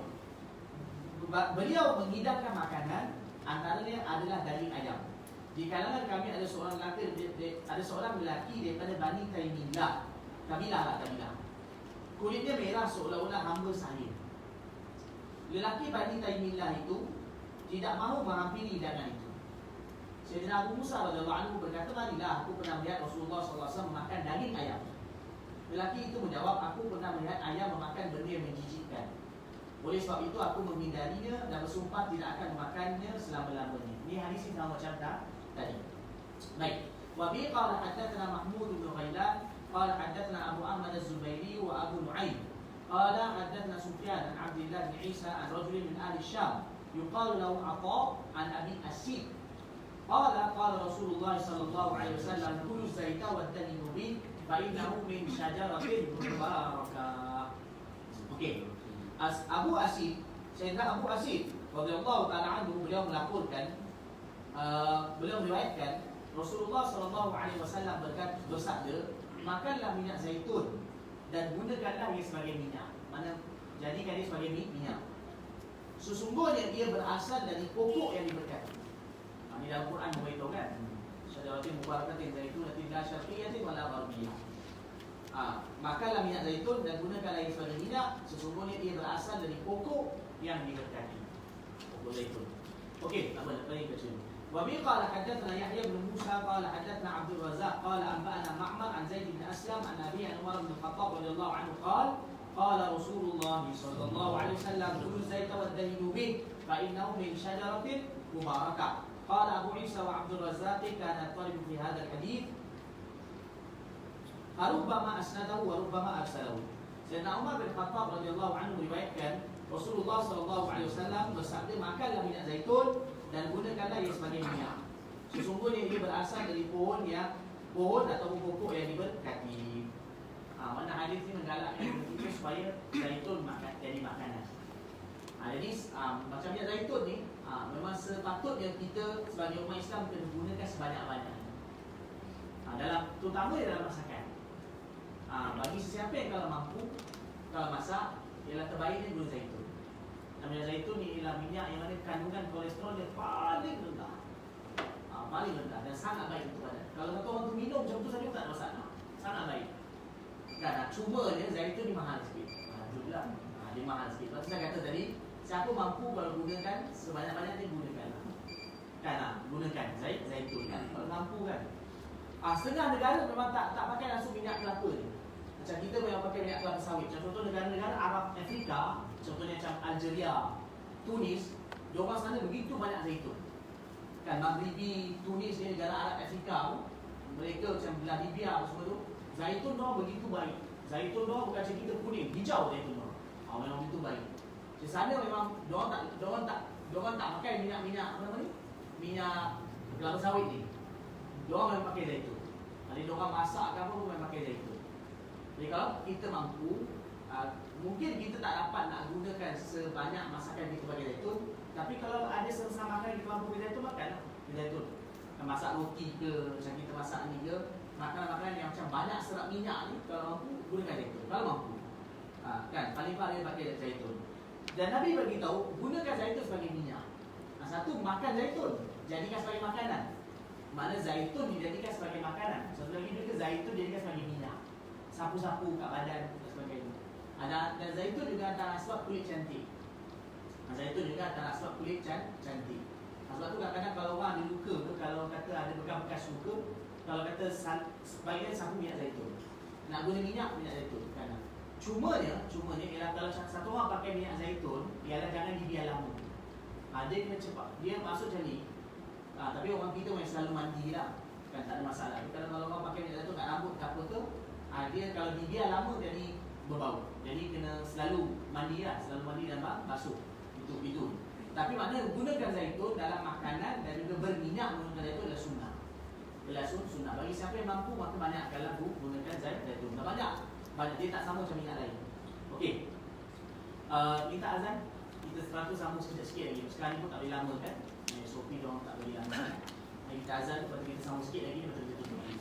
Beliau menghidangkan makanan, antaranya adalah daging ayam. Di kalangan kami ada seorang lelaki daripada Bani Taymillah. Kabilah. Kulitnya merah seolah-olah hamba sahih. Lelaki Bani Taymillah itu tidak mahu menghampiri hidangan itu. Sayyidina Abu Musa radhiyallahu anhu berkata, marilah, aku pernah melihat Rasulullah sallallahu alaihi wasallam makan daging ayam. Lelaki itu menjawab, aku pernah melihat ayam memakan benda yang menjijikkan. Oleh sebab itu aku menghindarinya dan bersumpah tidak akan memakannya selama-lamanya. Ini hadis yang sama macam tadi. Baik. Wa bi qala haddatsana Mahmud bin Ghailan qala haddatsana Abu Ahmad Az-Zubairi wa Abu Nu'aym qala haddatsana Sufyan an Abdullah bin Isa an rajulin min ahli Syam yuqalu lahu Atha an Abi Asid qala Rasulullah sallallahu alaihi wasallam kulu zaita wa tanimu bi fa innahu min syajaratin mubarakah. Okey. Abu Asid, Sayyidina Abu Asid radhiyallahu ta'ala anhu, beliau melaporkan, beliau meriwayatkan Rasulullah sallallahu alaihi wasallam bersabda, makanlah minyak zaitun dan gunakanlah ia sebagai minyak. Mana jadikan dia sebagai minyak. Sesungguhnya ia berasal dari pokok yang diberkati. Di dalam Quran beritahu kan, syajaratin mubarakatin zaitunatin la syarqiyatin wala gharbiyah. Makanlah minyak zaitun dan gunakanlah ia sebagai minyak. Sesungguhnya ia berasal dari pokok yang diberkati. Pokok zaitun. Okey, apa lagi kat sini? Wa bi qala hadatsana Yahya bin Musa qala hadatsana Abdul Razzaq qala anba'ana Ma'mar an Zaid bin Aslam an Abi Anwar bin Khattab radhiyallahu anhu qala qala Rasulullah sallallahu alaihi wasallam kulu zaita wa dahinu bih fa innahu min syajaratin mubarakah. Qala Abu Isa wa Abdul Razzaq kana talib fi hadzal hadits Rubbama asnadahu wa rubbama arsalahu. Sayyidina Umar bin Khattab radhiyallahu anhu meriwayatkan Rasulullah sallallahu alaihi wasallam bersabda, makanlah minyak zaitun dan gunakanlah ia sebagai minyak. Sesungguhnya ia berasal dari pohon atau pokok yang diberkati. Mana hadis ini menggalakkan kita supaya zaitun jadi makanan. Jadi macam minyak zaitun ni memang sepatutnya kita sebagai umat Islam kena gunakan sebanyak-banyaknya. Dalam terutama dalam masakan. Bagi sesiapa yang kalau mampu, kalau masak, ialah terbaiknya gula zaitun. Minyak zaitun ni ialah minyak yang mana kandungan kolesterol dia paling rendah. Paling rendah dan sangat baik untuk badan. Kalau satu orang tu minum macam tu saja tak ada masalah. Sangat baik. Kan, cuma dia zaitun ni mahal sikit. Itulah. Dia mahal sikit. Lepas saya kata tadi, siapa mampu kalau gunakan sebanyak-banyak dia gunakan. Kan, gunakan zaitun kan. Kalau mampu kan. Setengah negara memang tak pakai langsung minyak kelapa ni. Macam kita memang pakai minyak kelapa sawit. Contoh negara-negara Arab Afrika, contohnya macam Algeria, Tunis, diorang sana begitu banyak zaitun. Kan Maghribi, Tunis ni negara Arab Afrika tu, mereka macam belah Libya semua tu, zaitun diorang begitu baik. Zaitun diorang bukan macam kita kuning, hijau zaitun diorang. Memang begitu baik. Di sana memang diorang tak pakai minyak apa nama ni? Minyak kelapa sawit ni. Diorang memang pakai zaitun. Jadi diorang masak ke apa pun memang pakai zaitun. Jadi kalau kita mampu, mungkin kita tak dapat nak gunakan sebanyak masakan kita pakai zaitun, tapi kalau ada sama-sama makan kita mampu pakai zaitun, makanlah zaitun. Masak roti ke, macam kita masak ni ke, makanan-makanan yang macam banyak serat minyak ni, kalau mampu gunakan zaitun. Kalau mampu, kan paling paling pakai zaitun. Dan Nabi bagi tahu gunakan zaitun sebagai minyak. Satu, makan zaitun, jadikan sebagai makanan. Mana zaitun dijadikan sebagai makanan. Satu lagi juga zaitun dijadikan sebagai minyak. Sapu-sapu kat badan dan sebagainya. Dan zaitun juga antara sebab kulit cantik. Zaitun juga antara sebab kulit cantik. Sebab tu kadang-kadang kalau orang ada luka ke, kalau kata ada bekas-bekas luka, kalau kata sebaiknya sapu minyak zaitun. Nak guna minyak zaitun kan. Cumanya ialah kalau satu orang pakai minyak zaitun, ialah jangan dibiar lama. Dia kena cepat. Dia masuk macam ni. Tapi orang kita yang selalu mandi lah, kan tak ada masalah. Kalau orang pakai minyak zaitun kat rambut tak apa ke, dia kalau dibiar lama jadi berbau. Jadi kena selalu mandi lah, selalu mandi dan basuh untuk hidung. Tapi maknanya gunakan zaitun dalam makanan dan juga berminyak menggunakan zaitun adalah sunnah. Adalah sunnah. Bagi siapa yang mampu maka banyakkanlah gunakan zaitun. Banyak dia tak sama macam minyak lain. Okey. Minta azan. Kita seratus sambung sikit lagi. Sekarang ni pun tak boleh lama kan. SOP diorang tak boleh lama. Kita azan, lepas tu kita sambung sikit lagi, lepas tu kita tutup lagi.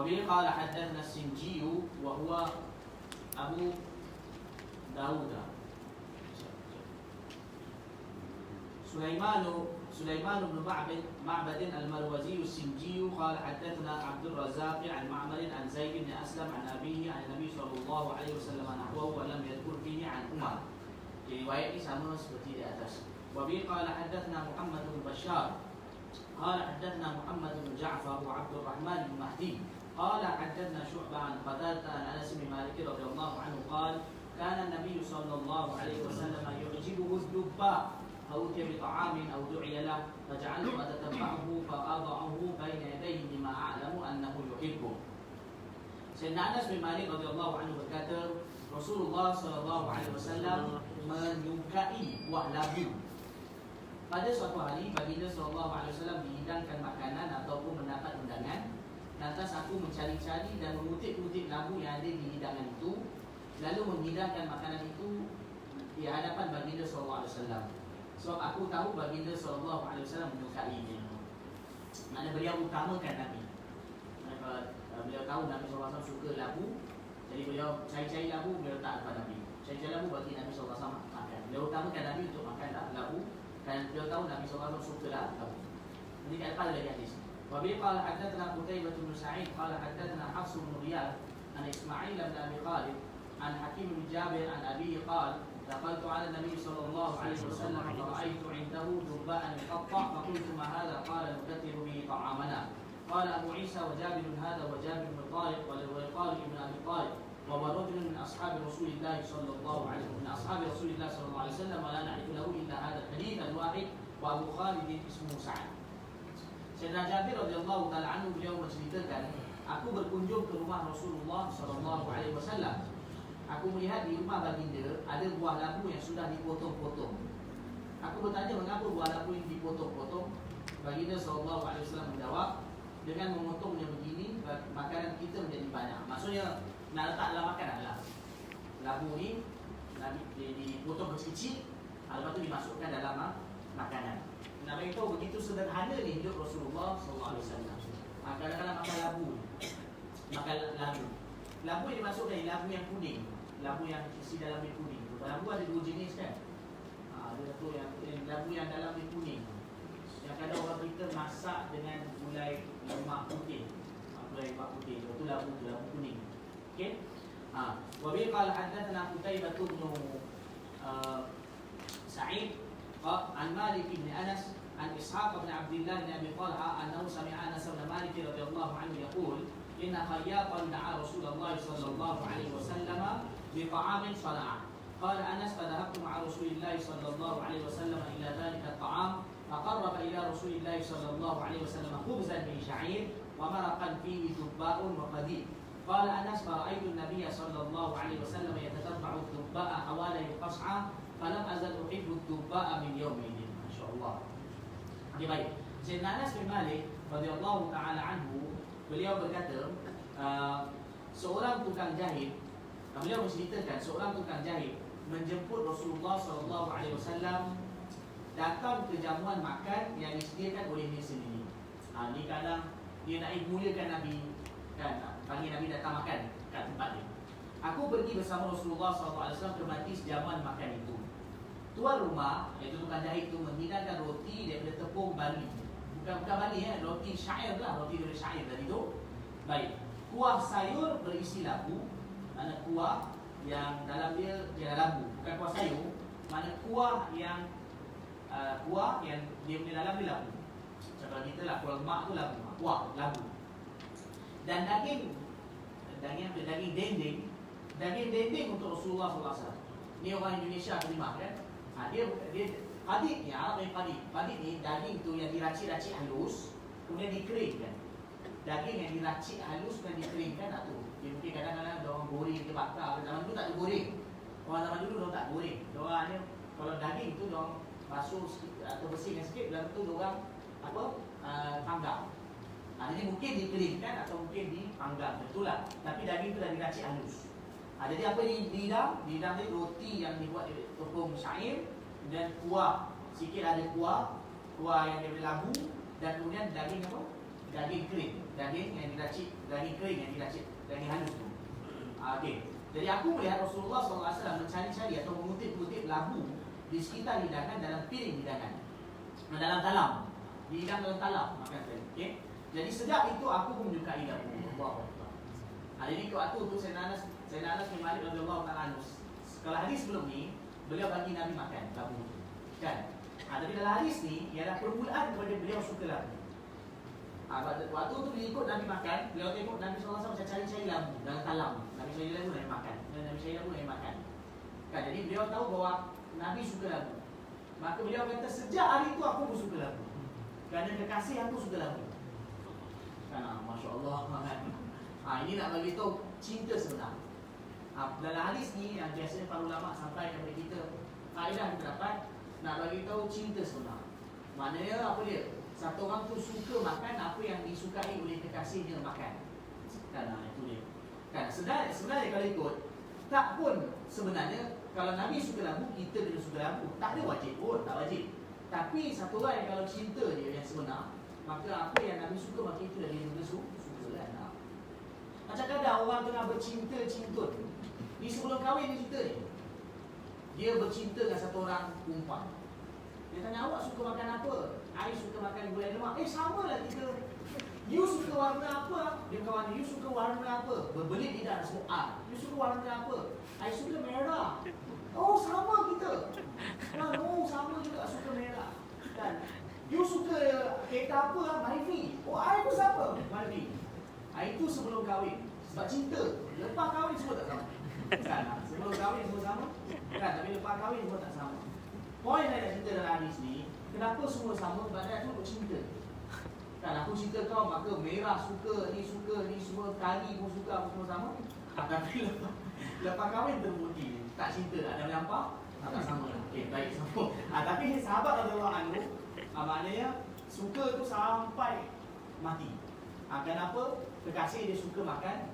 Wabihi qala haddathana Sinjiyu wa huwa Abu Dawud. سليمان بن معبد المروزي السنجي قال حدثنا عبد الرزاق عن معمر عن زيد بن أسلم عن أبيه عن النبي صلى الله عليه وسلم نحوه ولم يذكر فيه عن عمر. رواية sama seperti di atas. وبه قال حدثنا محمد بن بشار قال حدثنا محمد بن جعفر وعبد الرحمن بن مهدي قال حدثنا شعبة عن قتادة عن أنس بن مالك رضي الله عنه قال كان النبي صلى الله عليه وسلم يعجبه الدباء أو بطعام أو دعي له فجعلت أتتبعه فأضعه بين يديه بما أعلم أنه يحبه. Sayyidina Anas bin Malik radhiyallahu anhu berkata, Rasulullah sallallahu alaihi wasallam menyukai buah labu. Pada suatu hari baginda sallallahu alaihi wasallam dihidangkan makanan ataupun mendapat undangan, lantas aku mencari-cari dan mengutip-utip labu yang ada di hidangan itu, lalu menghidangkan makanan itu di hadapan baginda sallallahu alaihi wasallam. Sebab aku tahu baginda sallallahu alaihi wasallam menyukainya. Mana beliau utamakan Nabi. Beliau tahu Nabi sallallahu alaihi wasallam suka labu, jadi beliau cari-cari labu, beliau letak depan Nabi. Cari-cari labu bagi Nabi sallallahu alaihi wasallam makan. Beliau utamakan Nabi untuk makan labu dan beliau tahu Nabi sallallahu alaihi wasallam suka labu. Jadi kat depan lagi hadis. Wa bi qala hadatsana Qutaibah bin Sa'id qala hadatsana Hafs bin Riyad an Ismail bin Abi Khalid an Hakim bin Jabir an Abi qala دخلت على النبي صلى الله عليه وسلم فرأيت عنده دباء يقطع فقلت ما هذا؟ قال نكثر به طعامنا. قال أبو عيسى وجابر هذا وجابر بن طارق والطارق بن أبي طارق وهو رجل من أصحاب رسول الله صلى الله عليه وسلم من أصحاب رسول الله صلى الله عليه وسلم ولا نعرف له إلا هذا الحديث الواحد وأبو خالد اسمه سعد. Sayyidina Jabir radhiyallahu taala anhu beliau menceritakan, aku berkunjung ke rumah Rasulullah sallallahu alaihi wasallam. Aku melihat di rumah baginda ada buah labu yang sudah dipotong-potong. Aku bertanya mengapa buah labu ini dipotong-potong. Baginda sallallahu alaihi wasallam menjawab, dengan memotongnya begini makanan kita menjadi banyak. Maksudnya nak letak dalam makanan lah. Labu ni dipotong kecil-kecil, lepas tu dimasukkan dalam makanan. Nak beritahu begitu sederhana ni hidup Rasulullah sallallahu alaihi wasallam. Kadang-kadang makan labu. Makan labu. Labu yang dimasukkan ni labu yang kuning. Labu yang isi dalam ni kuning. Labu ada dua jenis kan? Ada tu yang labu yang dalam ni kuning. Yang kadang orang kita masak dengan gulai lemak putih. Gulai lemak putih. Itu labu kuning. Okey? Wa bi qala hadatsana Qutaibah bin Sa'id an Malik bin Anas an Ishaq bin Abdullah bin Abi Talha annahu sami'a Anas bin Malik radhiyallahu anhu yaqul inna khayyatan da'a Rasulullah sallallahu alaihi wasallam بطعام صنعه. قال أنس فذهبت مع رسول الله صلى الله عليه وسلم إلى ذلك الطعام فقرب إلى رسول الله صلى الله عليه وسلم خبزا من شعير ومرقا فيه دباء وقديد. قال أنس فرأيت النبي صلى الله عليه وسلم يتتبع الدباء حوالي القصعة فلم أزل أحب الدباء من يومئذ. ما شاء الله. Baik. Sayyidina Anas bin Malik radhiyallahu taala anhu beliau berkata seorang tukang jahit. Beliau menceritakan seorang tukang jahit menjemput Rasulullah sallallahu alaihi wasallam datang ke jamuan makan yang disediakan oleh dia sendiri. Ni kadang dia nak muliakan Nabi kan, panggil Nabi datang makan kat tempat dia. Aku pergi bersama Rasulullah sallallahu alaihi wasallam ke majlis jamuan makan itu. Tuan rumah iaitu tukang jahit itu menghidangkan roti daripada tepung Bali. Bukan Bali roti syair lah, roti dari syair tadi tu. Baik. Kuah sayur berisi labu. Mana kuah yang dalam dia labu, bukan kuah sayur. Mana kuah yang dia punya dalam dia labu. Contoh kita lah kuah lemak tu labu, kuah labu. Dan daging dendeng untuk Rasulullah sallallahu alaihi wasallam. Ni orang Indonesia terima kan? Dia padik ni, Arab yang padik. Padik ni daging tu yang diracik-racik halus, kemudian dikeringkan. Daging yang diracik halus dan dikeringkan tu. Dia mungkin kadang-kadang orang goreng ke bakar. Zaman dulu tak ada goreng. Orang zaman dulu orang tak goreng. Orang ni kalau daging tu orang basuh atau bersihkan sikit, lepas tu orang panggang. Jadi mungkin dikeringkan atau mungkin dipanggang. Betul lah. Tapi daging tu dah diracik halus. Jadi apa dihidang? Dihidang ni roti yang dibuat dari tepung syair dan kuah. Sikit ada kuah yang dari labu dan kemudian daging apa? daging kering, daging yang diracik, daging kering yang diracik, daging halus tu. Okey. Jadi aku melihat Rasulullah SAW mencari-cari atau mengutip-utip labu di sekitar hidangan dalam piring hidangan, dalam talam, dihidang dalam talam makan tadi. Okey. Jadi sejak itu aku pun menyukai labu. Allahu Akbar. Jadi waktu tu Sayyidina Anas bin Malik radhiyallahu ta'ala anhu, kalau hadis sebelum ni beliau bagi Nabi makan labu tu, kan? Tapi dalam hadis ni ialah permulaan kepada beliau suka labu. Waktu tu dia ikut Nabi makan, beliau tengok Nabi SAW macam cari-cari labu dalam talam. Nabi cari labu, Nabi makan. Nabi cari labu, Nabi makan. Kan, jadi beliau tahu bahawa Nabi suka labu. Maka beliau kata, sejak hari itu aku pun suka labu. Kerana kekasih aku suka labu. Kan, Masya Allah. Ini nak bagi tahu cinta sebenar. Dalam hadis ni yang biasanya para ulama sampai kepada kita, faedah kita dapat nak bagi tahu cinta sebenar. Maknanya apa dia? Satu orang tu suka makan apa yang disukai oleh kekasihnya makan. Kan, itu dia. Kan, sebenarnya kalau ikut, tak pun sebenarnya kalau Nabi suka labu, kita kena suka labu. Tak ada wajib pun, tak wajib. Tapi satu orang yang kalau cinta dia yang sebenar, maka apa yang Nabi suka, maka itu dia juga suka lah. Macam kadang orang tengah bercinta-cintut. Ni sebelum kahwin ni cerita ni. Dia bercinta dengan satu orang perempuan. Dia tanya, awak suka makan apa? I suka makan gulai lemak. Sama lah kita. You suka warna apa? Dia kawan, you suka warna apa? Berbelit lidah semua. You suka warna apa? I suka merah. Oh, sama kita. Oh, sama juga suka merah. Dan you suka kereta apa? Myvi. Oh, I pun sama. Myvi. Itu sebelum kahwin. Sebab cinta. Lepas kahwin semua tak sama. Kan? Sebelum kahwin semua sama. Kan? Tapi lepas kahwin semua tak sama. Poin saya nak cerita dalam hadis ni, kenapa semua sama? Sebab dia tu cinta. Kan, aku cinta kau, maka merah suka, ni semua, kari pun suka, apa semua sama. Tapi lepas kahwin terbukti tak cinta, ada melampau, tak sama. Okey, baik, sambung. Tapi sahabat radhiyallahu anhu, maknanya suka tu sampai mati. Kenapa? Kekasih dia suka makan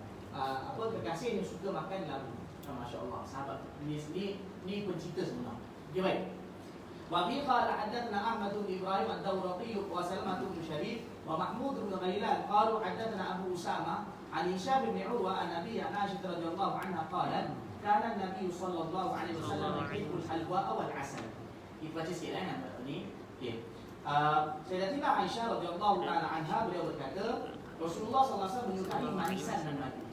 kekasih dia suka makan labu. Masya Allah, sahabat ni pencinta sebenar. Okey, baik. وفي قال حدثنا أحمد بن إبراهيم الدورقي وسلمة بن شبيب ومحمود بن غيلان قالوا حدثنا أبو أسامة عن هشام بن عروة عن أبي عائشة رضي الله عنها قالت كان النبي صلى الله عليه وسلم يحب الحلوى والعسل. Baca sikit nampak ni. Okey. Sayyidatina Aisyah radhiyallahu taala anha beliau berkata, Rasulullah SAW menyukai manisan dan madu.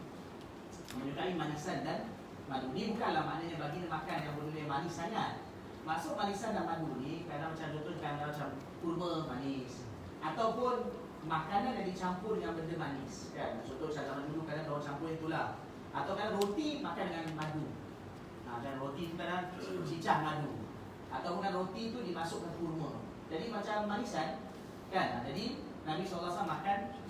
Menyukai manisan dan madu. Ni bukanlah maknanya baginda makan yang bernilai manis sangat. Maksud manisan dan madu ni kadang macam contoh kadang macam kurma manis ataupun makanan yang dicampur dengan benda manis, kan? Contoh macam zaman dulu kadang orang campur itulah. Atau kadang roti makan dengan madu. Dan roti tu kadang cicah madu. Ataupun roti tu dimasukkan kurma. Jadi macam manisan, kan? Jadi Nabi SAW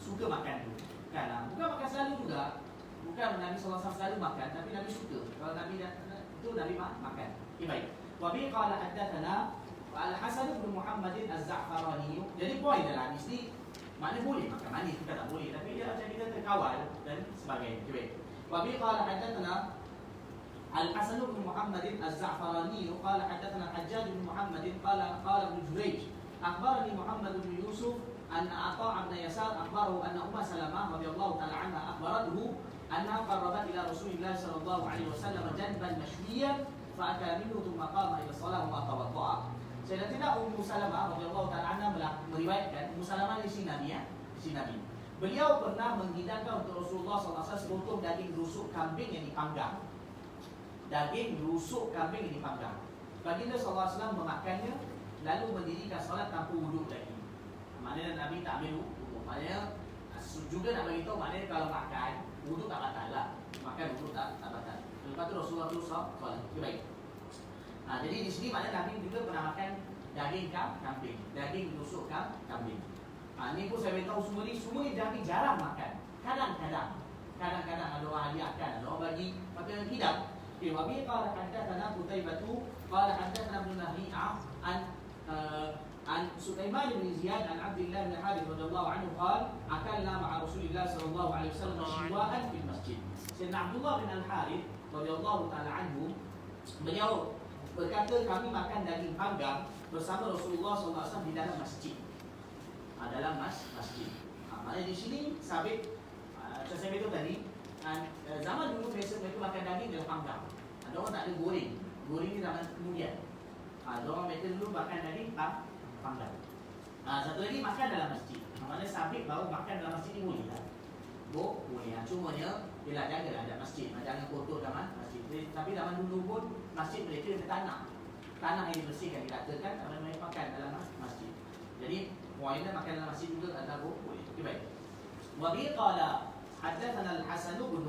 suka makan tu, kan? Bukan makan selalu juga. Bukan Nabi SAW selalu makan, tapi Nabi suka. Kalau Nabi itu Nabi makan. Okay, baik. Wabi qala haddatsana Al-Hasan bin Muhammad Az-Za'farani. Jadi poin dalam hadis ni, maknanya boleh makan manis, kita tak boleh, tapi dia macam kita terkawal dan sebagainya. Okay. Wabi qala haddatsana Al-Hasan bin Muhammad Az-Za'farani qala haddatsana Hajjaj bin Muhammad qala Ibn Jurayj akhbarani Muhammad bin Yusuf an Atha' bin Yasar akhbarahu anna Ummu Salamah radhiyallahu ta'ala anha akhbarathu anna qarrabat ila Rasulillah sallallahu alaihi wasallam janban mashwiyan fa'akala minhu thumma qama ila shalah wa tawadda'a. Sayyidatina Ummu Salamah radhiyallahu ta'ala anha meriwayatkan, Ummu Salamah ni si Nabi, si Nabi. Beliau pernah menghidangkan untuk Rasulullah SAW sepotong daging rusuk kambing yang dipanggang. Daging rusuk kambing yang dipanggang. Baginda SAW memakannya lalu mendirikan solat tanpa wuduk lagi. Maknanya Nabi tak ambil wuduk. Maknanya juga nak beritahu maknanya kalau makan wuduk tak batal lah. Makan wuduk tak batal. Lepas tu Rasulullah tu solat. Baik. Jadi di sini maknanya Nabi juga pernah makan daging kambing, daging rusuk kambing. Ini pun saya beritahu semua ni Nabi jarang makan. Kadang-kadang ada orang hadiahkan, ada orang bagi pakai hidang. Wabi qala haddatsana Qutaibatu qala haddatsana Ibn Lahi'ah an Sulaiman bin Ziyad an Abdullah bin Harith radhiyallahu anhu qala akalna ma'a Rasulillah sallallahu alaihi wasallam shiwa'an fil masjid. Sayyidina Abdullah bin Al-Harith radhiyallahu ta'ala anhu beliau berkata kami makan daging panggang bersama Rasulullah SAW di dalam masjid. Dalam masjid. Maknanya di sini sabit, macam saya beritahu tadi, zaman dulu biasa mereka makan daging dalam panggang. Ada orang tak ada goreng. Goreng ni zaman kemudian. Ada orang mereka dulu makan daging panggang. Satu lagi makan dalam masjid. Maknanya sabit baru makan dalam masjid ni boleh tak? Boleh. Cumanya ialah jagalah ada masjid, jangan kotor dalam masjid. Tapi zaman dulu pun masjid mereka ada tanah yang dibersihkan, dikatakan mereka makan dalam masjid. Jadi muayyanah makan dalam masjid juga ada boleh. Okey, baik. Wa bi qala hadatsana al-Hasan bin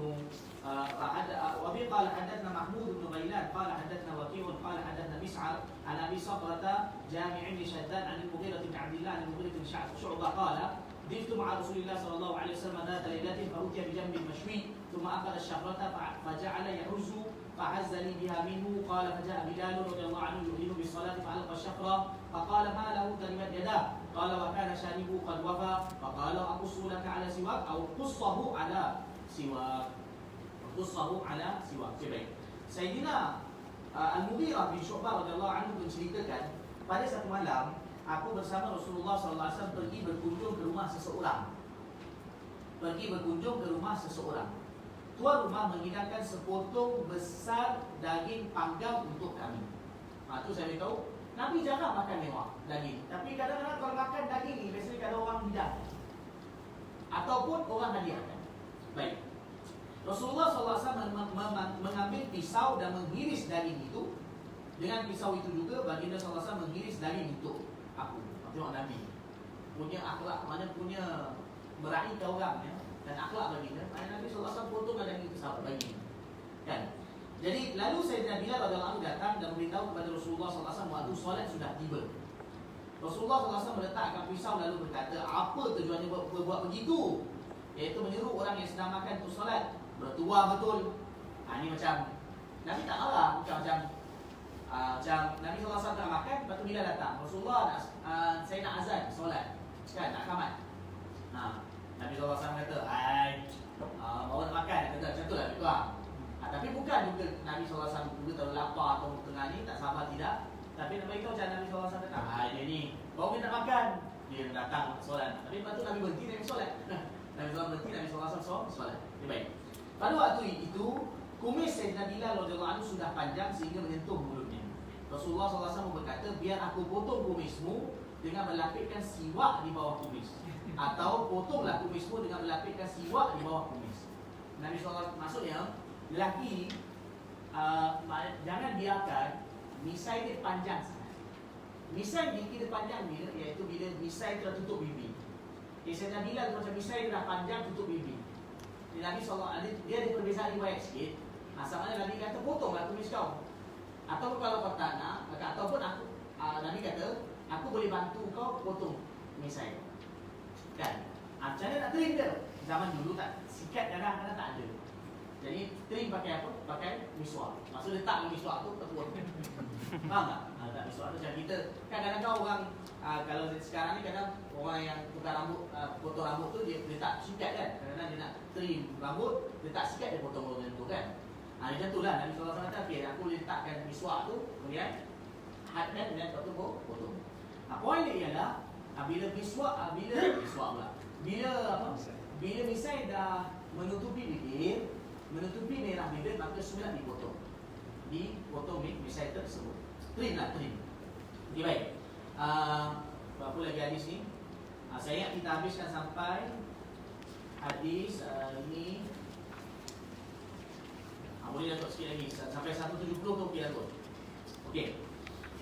وأبي قال حدثنا محمود بن غيلان قال حدثنا وكيع قال حدثنا مسعر عن أبي صخرة جامع بن شداد عن المغيرة بن عبد الله عن المغيرة بن شعبة قال ضفت مع رسول الله صلى الله عليه وسلم ذات ليلة فأتي بجنب مشوي ثم أخذ الشفرة فجعل يهز فعز لي بها منه قال فجاء بلال رضي الله عنه يؤذن بالصلاة فألقى الشفرة فقال ما له تربت يداه قال وكان شاربه قد وفى فقال أقص لك على سواك أو قصه على سواك Qussahu ala siwak. Baik. Sayyidina Al-Mughirah bin Syu'bah radhiyallahu anhu menceritakan, pada satu malam aku bersama Rasulullah sallallahu alaihi wasallam pergi berkunjung ke rumah seseorang. Tuan rumah menghidangkan sepotong besar daging panggang untuk kami. Itu saya beritahu, Nabi jarang makan mewah daging. Tapi kadang-kadang kalau makan daging ni biasanya kalau orang hidang ataupun orang hadiahkan. Baik. Rasulullah SAW mengambil pisau dan mengiris daging itu. Dengan pisau itu juga baginda SAW mengiris daging untuk aku. Tengok Nabi punya akhlak, mana punya meraihkan orang ya, dan akhlak baginda. Nabi SAW potong daging itu sahabat baginda kan. Jadi lalu Sayyidina Bilal radhiyallahu anhu datang dan memberitahu kepada Rasulullah SAW waktu solat sudah tiba. Rasulullah SAW meletakkan pisau lalu berkata, apa tujuannya buat begitu? Iaitu menyuruh orang yang sedang makan untuk solat bertuah betul. Ini macam Nabi tak marah, macam Nabi SAW tak makan, lepas tu bila datang Rasulullah saya nak azan solat kan, nak kamat. Nabi SAW kata, bawa nak makan, kata macam tu lah bertuah. Tapi bukan juga Nabi SAW juga terlalu lapar atau tengah ni tak sabar, tidak. Tapi Nabi itu macam Nabi SAW kata, dia ni baru nak makan, dia datang solat. Tapi lepas tu Nabi berhenti, Nabi solat. Nabi SAW berhenti, Nabi SAW solat. Baik. Pada waktu itu, kumis Sayyidina Bilal radhiyallahu anhu sudah panjang sehingga menyentuh mulutnya. Rasulullah SAW berkata, biar aku potong kumismu dengan melapikkan siwak di bawah kumis, atau potonglah kumismu dengan melapikkan siwak di bawah kumis. Nabi SAW maksudnya, lelaki jangan biarkan misai dia panjang sangat. Misai dia panjang bila, iaitu bila misai telah tutup bibir. Sayyidina Bilal macam misai dia dah panjang tutup bibir. Nabi SAW dia ada perbezaan riwayat sikit. Asalnya Nabi kata potonglah kumis kau. Ataupun kalau kau tak nak, ataupun Nabi kata aku boleh bantu kau potong misai kan. Macam mana nak trim dia? Zaman dulu tak, sikat kadang-kadang tak ada. Jadi trim pakai apa? Pakai miswak. Maksud letak miswak tu terpuat. Faham tak? Tak miswak tu macam kita kan kadang-kadang orang kalau sekarang ni kadang orang yang potong rambut tu dia letak sikat kan. Kadang-kadang dia nak trim rambut, letak sikat dia potong macam tu kan. Macam tu lah Nabi SAW kata, okay, aku letakkan miswak tu, kemudian hadkan dan lepas tu potong. Poin dia ialah bila miswak bila misai dah menutupi bibir, menutupi merah bibir, maka sudah dipotong misai tersebut. Trim. Okay, baik. Apa lagi hadis ni? Saya ingat kita habiskan sampai hadis ini. Boleh dapat sikit lagi sampai 170 tu okey dah kot. Okey.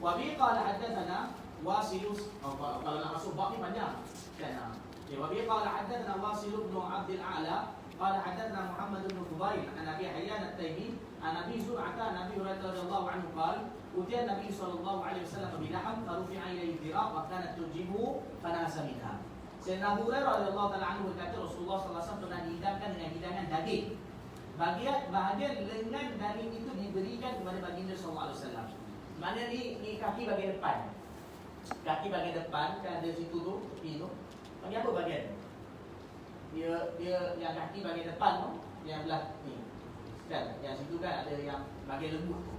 Wa bi qala hadatsana Wasilus, kalau nak masuk bab ni panjang kan. Okey, wa bi qala hadatsana Wasil bin Abdul A'la qala hadatsana Muhammad bin Fudail an Abi Hayyan at-Taymi an Abi Zur'ah an Abi Hurairah radhiyallahu anhu qala utiya Nabi sallallahu alaihi wasallam bi laham farufi'a ilayhi diraq wa kanat tujibu fanasa minha. Sayyidina Abu Hurairah radhiyallahu ta'ala anhu berkata Rasulullah sallallahu alaihi wasallam pernah dihidangkan dengan hidangan daging. Bahagian lengan daging itu diberikan kepada baginda sallallahu alaihi wasallam. Mana ni kaki bahagian depan. Kaki bahagian depan kan ada situ tu, tepi tu. Bagi apa bahagian? Dia yang kaki bahagian depan tu, yang belah ni. Kan, yang situ kan ada yang bahagian lembut tu.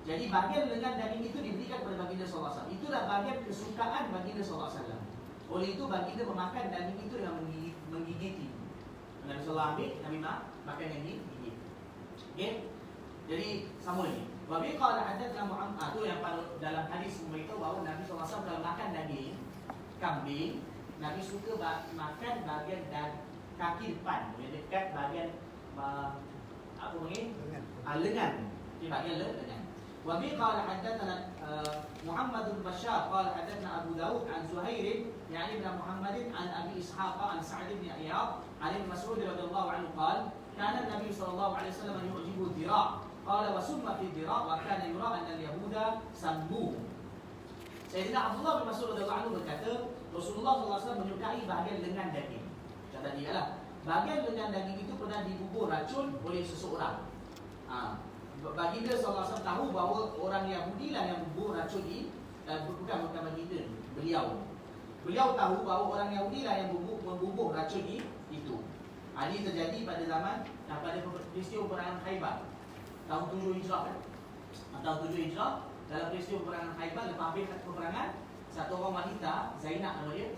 Jadi bahagian lengan daging itu diberikan kepada baginda sallallahu alaihi wasallam. Itulah bahagian kesukaan baginda sallallahu alaihi wasallam. Oleh itu baginda memakan daging itu dengan menggigit menggigiti. Nabi SAW ambil, Nabi makan yang digigit. Okay? Jadi sama lagi. Wa bi qala hadatsana Muhammad, tu yang dalam hadis memberitahu bahawa Nabi SAW kalau makan daging kambing, Nabi suka makan bahagian dan kaki depan yang dekat bahagian apa panggil? Lengan. Di bahagian lengan. Wa bi qala hadatsana Muhammad bin Bashar qala hadatsana Abu Dawud an Zuhair yani bin Muhammad an Abi Ishaq an Sa'd bin Iyad an Ibn Mas'ud radhiyallahu anhu qala kana Nabi sallallahu alaihi wasallam yu'jibu dhira' qala wa summa fi dhira' wa kana yura anna al-yahuda sammu. Sayyidina Abdullah bin Mas'ud radhiyallahu anhu berkata Rasulullah sallallahu alaihi wasallam menyukai bahagian lengan daging. Kata dia lah, bahagian lengan daging itu pernah dibubur racun oleh seseorang. Baginda SAW tahu bahawa orang Yahudi lah yang bubur racun ini, bukan baginda, beliau tahu bahawa orang Yahudi lah yang membubur racun ini itu. Ini terjadi pada zaman pada peristiwa peperangan Khaybar tahun 7 Hijrah kan? Tahun 7 Hijrah dalam peristiwa peperangan Khaybar, lepas habis peperangan, satu orang wanita, Zainab nama dia,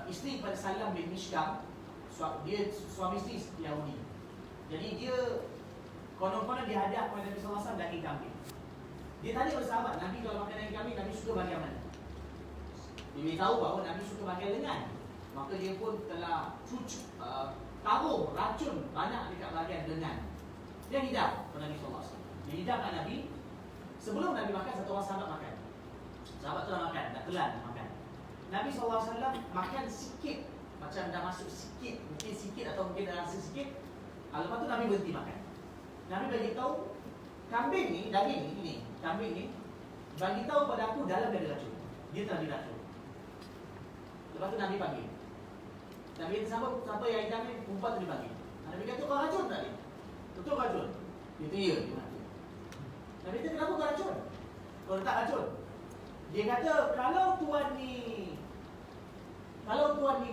isteri pada Salam bin Mishkam, dia suami isteri Yahudi. Jadi dia konon-konon dia hadiah kepada Nabi SAW daging kambing. Dia tanya kepada sahabat, Nabi kalau makan daging kambing, Nabi suka bahagian mana? Dia beritahu bahawa Nabi suka bahagian lengan. Maka dia pun telah taruh racun banyak dekat bahagian lengan. Dia hidap kepada Nabi SAW. Dia hidapkan Nabi. Sebelum Nabi makan, satu orang sahabat makan. Sahabat tu dah makan, dah telan makan. Nabi SAW makan sikit, macam dah masuk sikit, mungkin sikit atau mungkin dah rasa sikit. Lepas tu Nabi berhenti makan. Nabi bagi tahu kambing ni, daging ni, kambing ni bagi tahu pada aku dalam ada racun. Dia telah diracun. Lepas tu Nabi panggil. Nabi siapa yang hidang ni? Perempuan tu dipanggil. Nabi kata kau racun tak ni? Betul racun? Itu ya, dia mati. Nabi kata kenapa kau racun? Kau letak racun. Dia kata kalau tuan ni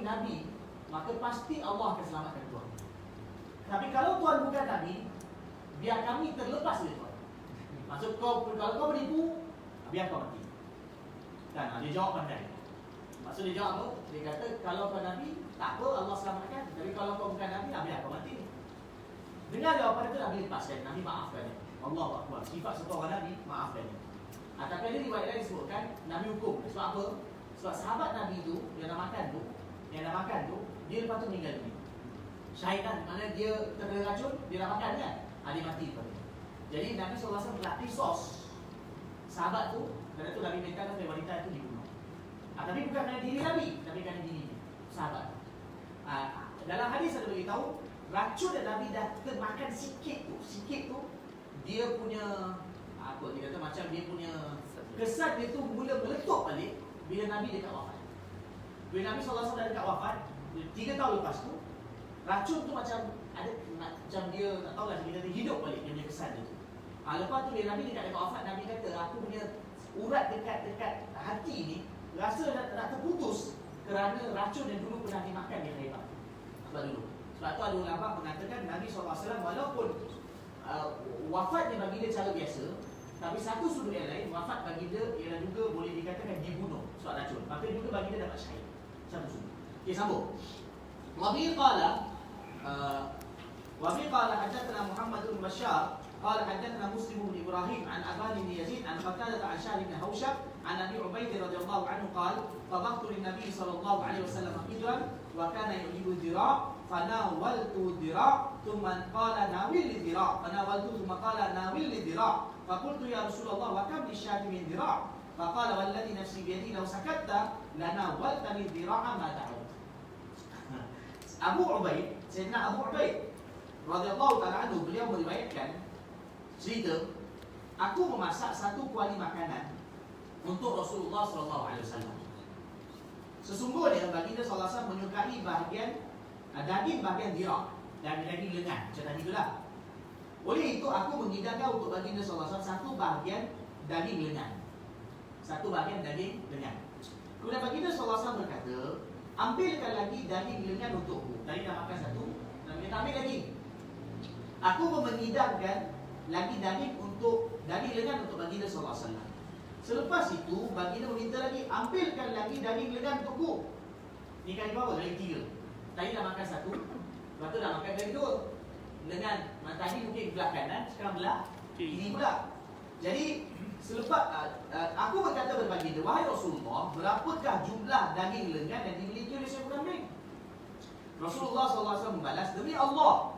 Nabi, maka pasti Allah akan selamatkan tuan. Tapi kalau tuan bukan Nabi, biar kami terlepas dari tuan. Maksud kalau kau menipu, biar kau mati. Kan? Dia jawab pandai. Maksud dia jawab apa? Dia kata kalau kau Nabi, tak apa, Allah selamatkan. Tapi kalau kau bukan Nabi, biar kau mati. Dengar jawapan itu, Nabi lepaskan. Nabi maafkan dia. Allahu Akbar. Sifat satu orang Nabi, maafkan dia. Tapi ada riwayat lain disebutkan Nabi hukum. Sebab apa? Sebab sahabat Nabi tu yang dah makan tu, dia lepas tu meninggal dunia. Syahid kan? Mana dia terkena racun, dia dah makan kan? Dia mati pada. Jadi Nabi SAW telah kisos sahabat tu, kerana tu Nabi minta supaya wanita itu dibunuh. Tapi bukan kerana diri Nabi, tapi kerana diri sahabat. Dalam hadis ada beritahu racun yang Nabi dah termakan sikit tu dia punya apa dia kata macam dia punya kesan dia tu mula meletup balik bila Nabi dekat wafat. Bila Nabi SAW dah dekat wafat 3 tahun lepas tu, racun tu macam ada macam dia tak tahulah dia kata hidup balik dia punya kesan dia tu. Lepas tu bila Nabi dekat wafat, Nabi kata aku punya urat dekat hati ni rasa nak terputus kerana racun yang dulu pernah dimakan di Khaybar. Sebab tu ada ulama mengatakan Nabi SAW walaupun wafatnya bagi dia cara biasa, tapi satu sudut yang lain wafat bagi dia ialah juga boleh dikatakan dibunuh sebab racun. Maka juga bagi dia dapat syahid. Satu sudut. Okey, sambung. Wabi qala hadatsana Muhammad bin Bashar qala hadatsana Muslim bin Ibrahim an Aban bin Yazid an Qatadah an Shahr bin Haushab an Abi Ubaid radhiyallahu anhu qala tabaqtu lin Nabi sallallahu alaihi wasallam qidran wa kana yujibu dhira' fanawaltu dhira' thumma qala nawil dhira' fanawaltu thumma qala nawil dhira' faqultu ya Rasulullah wa kam lisyati min dhira' faqala walladhi nafsi bi yadihi law sakatta lanawaltani dhira'a ma ta'ud. Abu Ubaid, Sayyidina Abu Ubaid radhiyallahu ta'ala anhu, beliau meriwayatkan cerita, aku memasak satu kuali makanan untuk Rasulullah SAW. Sesungguhnya baginda SAW menyukai bahagian daging bahagian dhira', daging lengan, macam tadi itulah. Oleh itu aku menghidangkan untuk baginda SAW satu bahagian daging lengan. Kemudian baginda SAW berkata, ambilkan lagi daging lengan untukku. Tadi dah makan satu, dan kita ambil lagi. Aku menghidangkan lagi daging lengan untuk baginda SAW. Selepas itu baginda meminta lagi, ambilkan lagi daging lengan untukku. Ni kali berapa? Kali 3. Tadi dah makan satu, lepas tu dah makan kedua. Dengan tadi mungkin belah kanan, sekarang belah kiri pula. Jadi selepas aku berkata berbaginda, wahai Rasulullah, berapakah jumlah daging lengan yang dimiliki oleh seekor kambing? Rasulullah SAW membalas, demi Allah,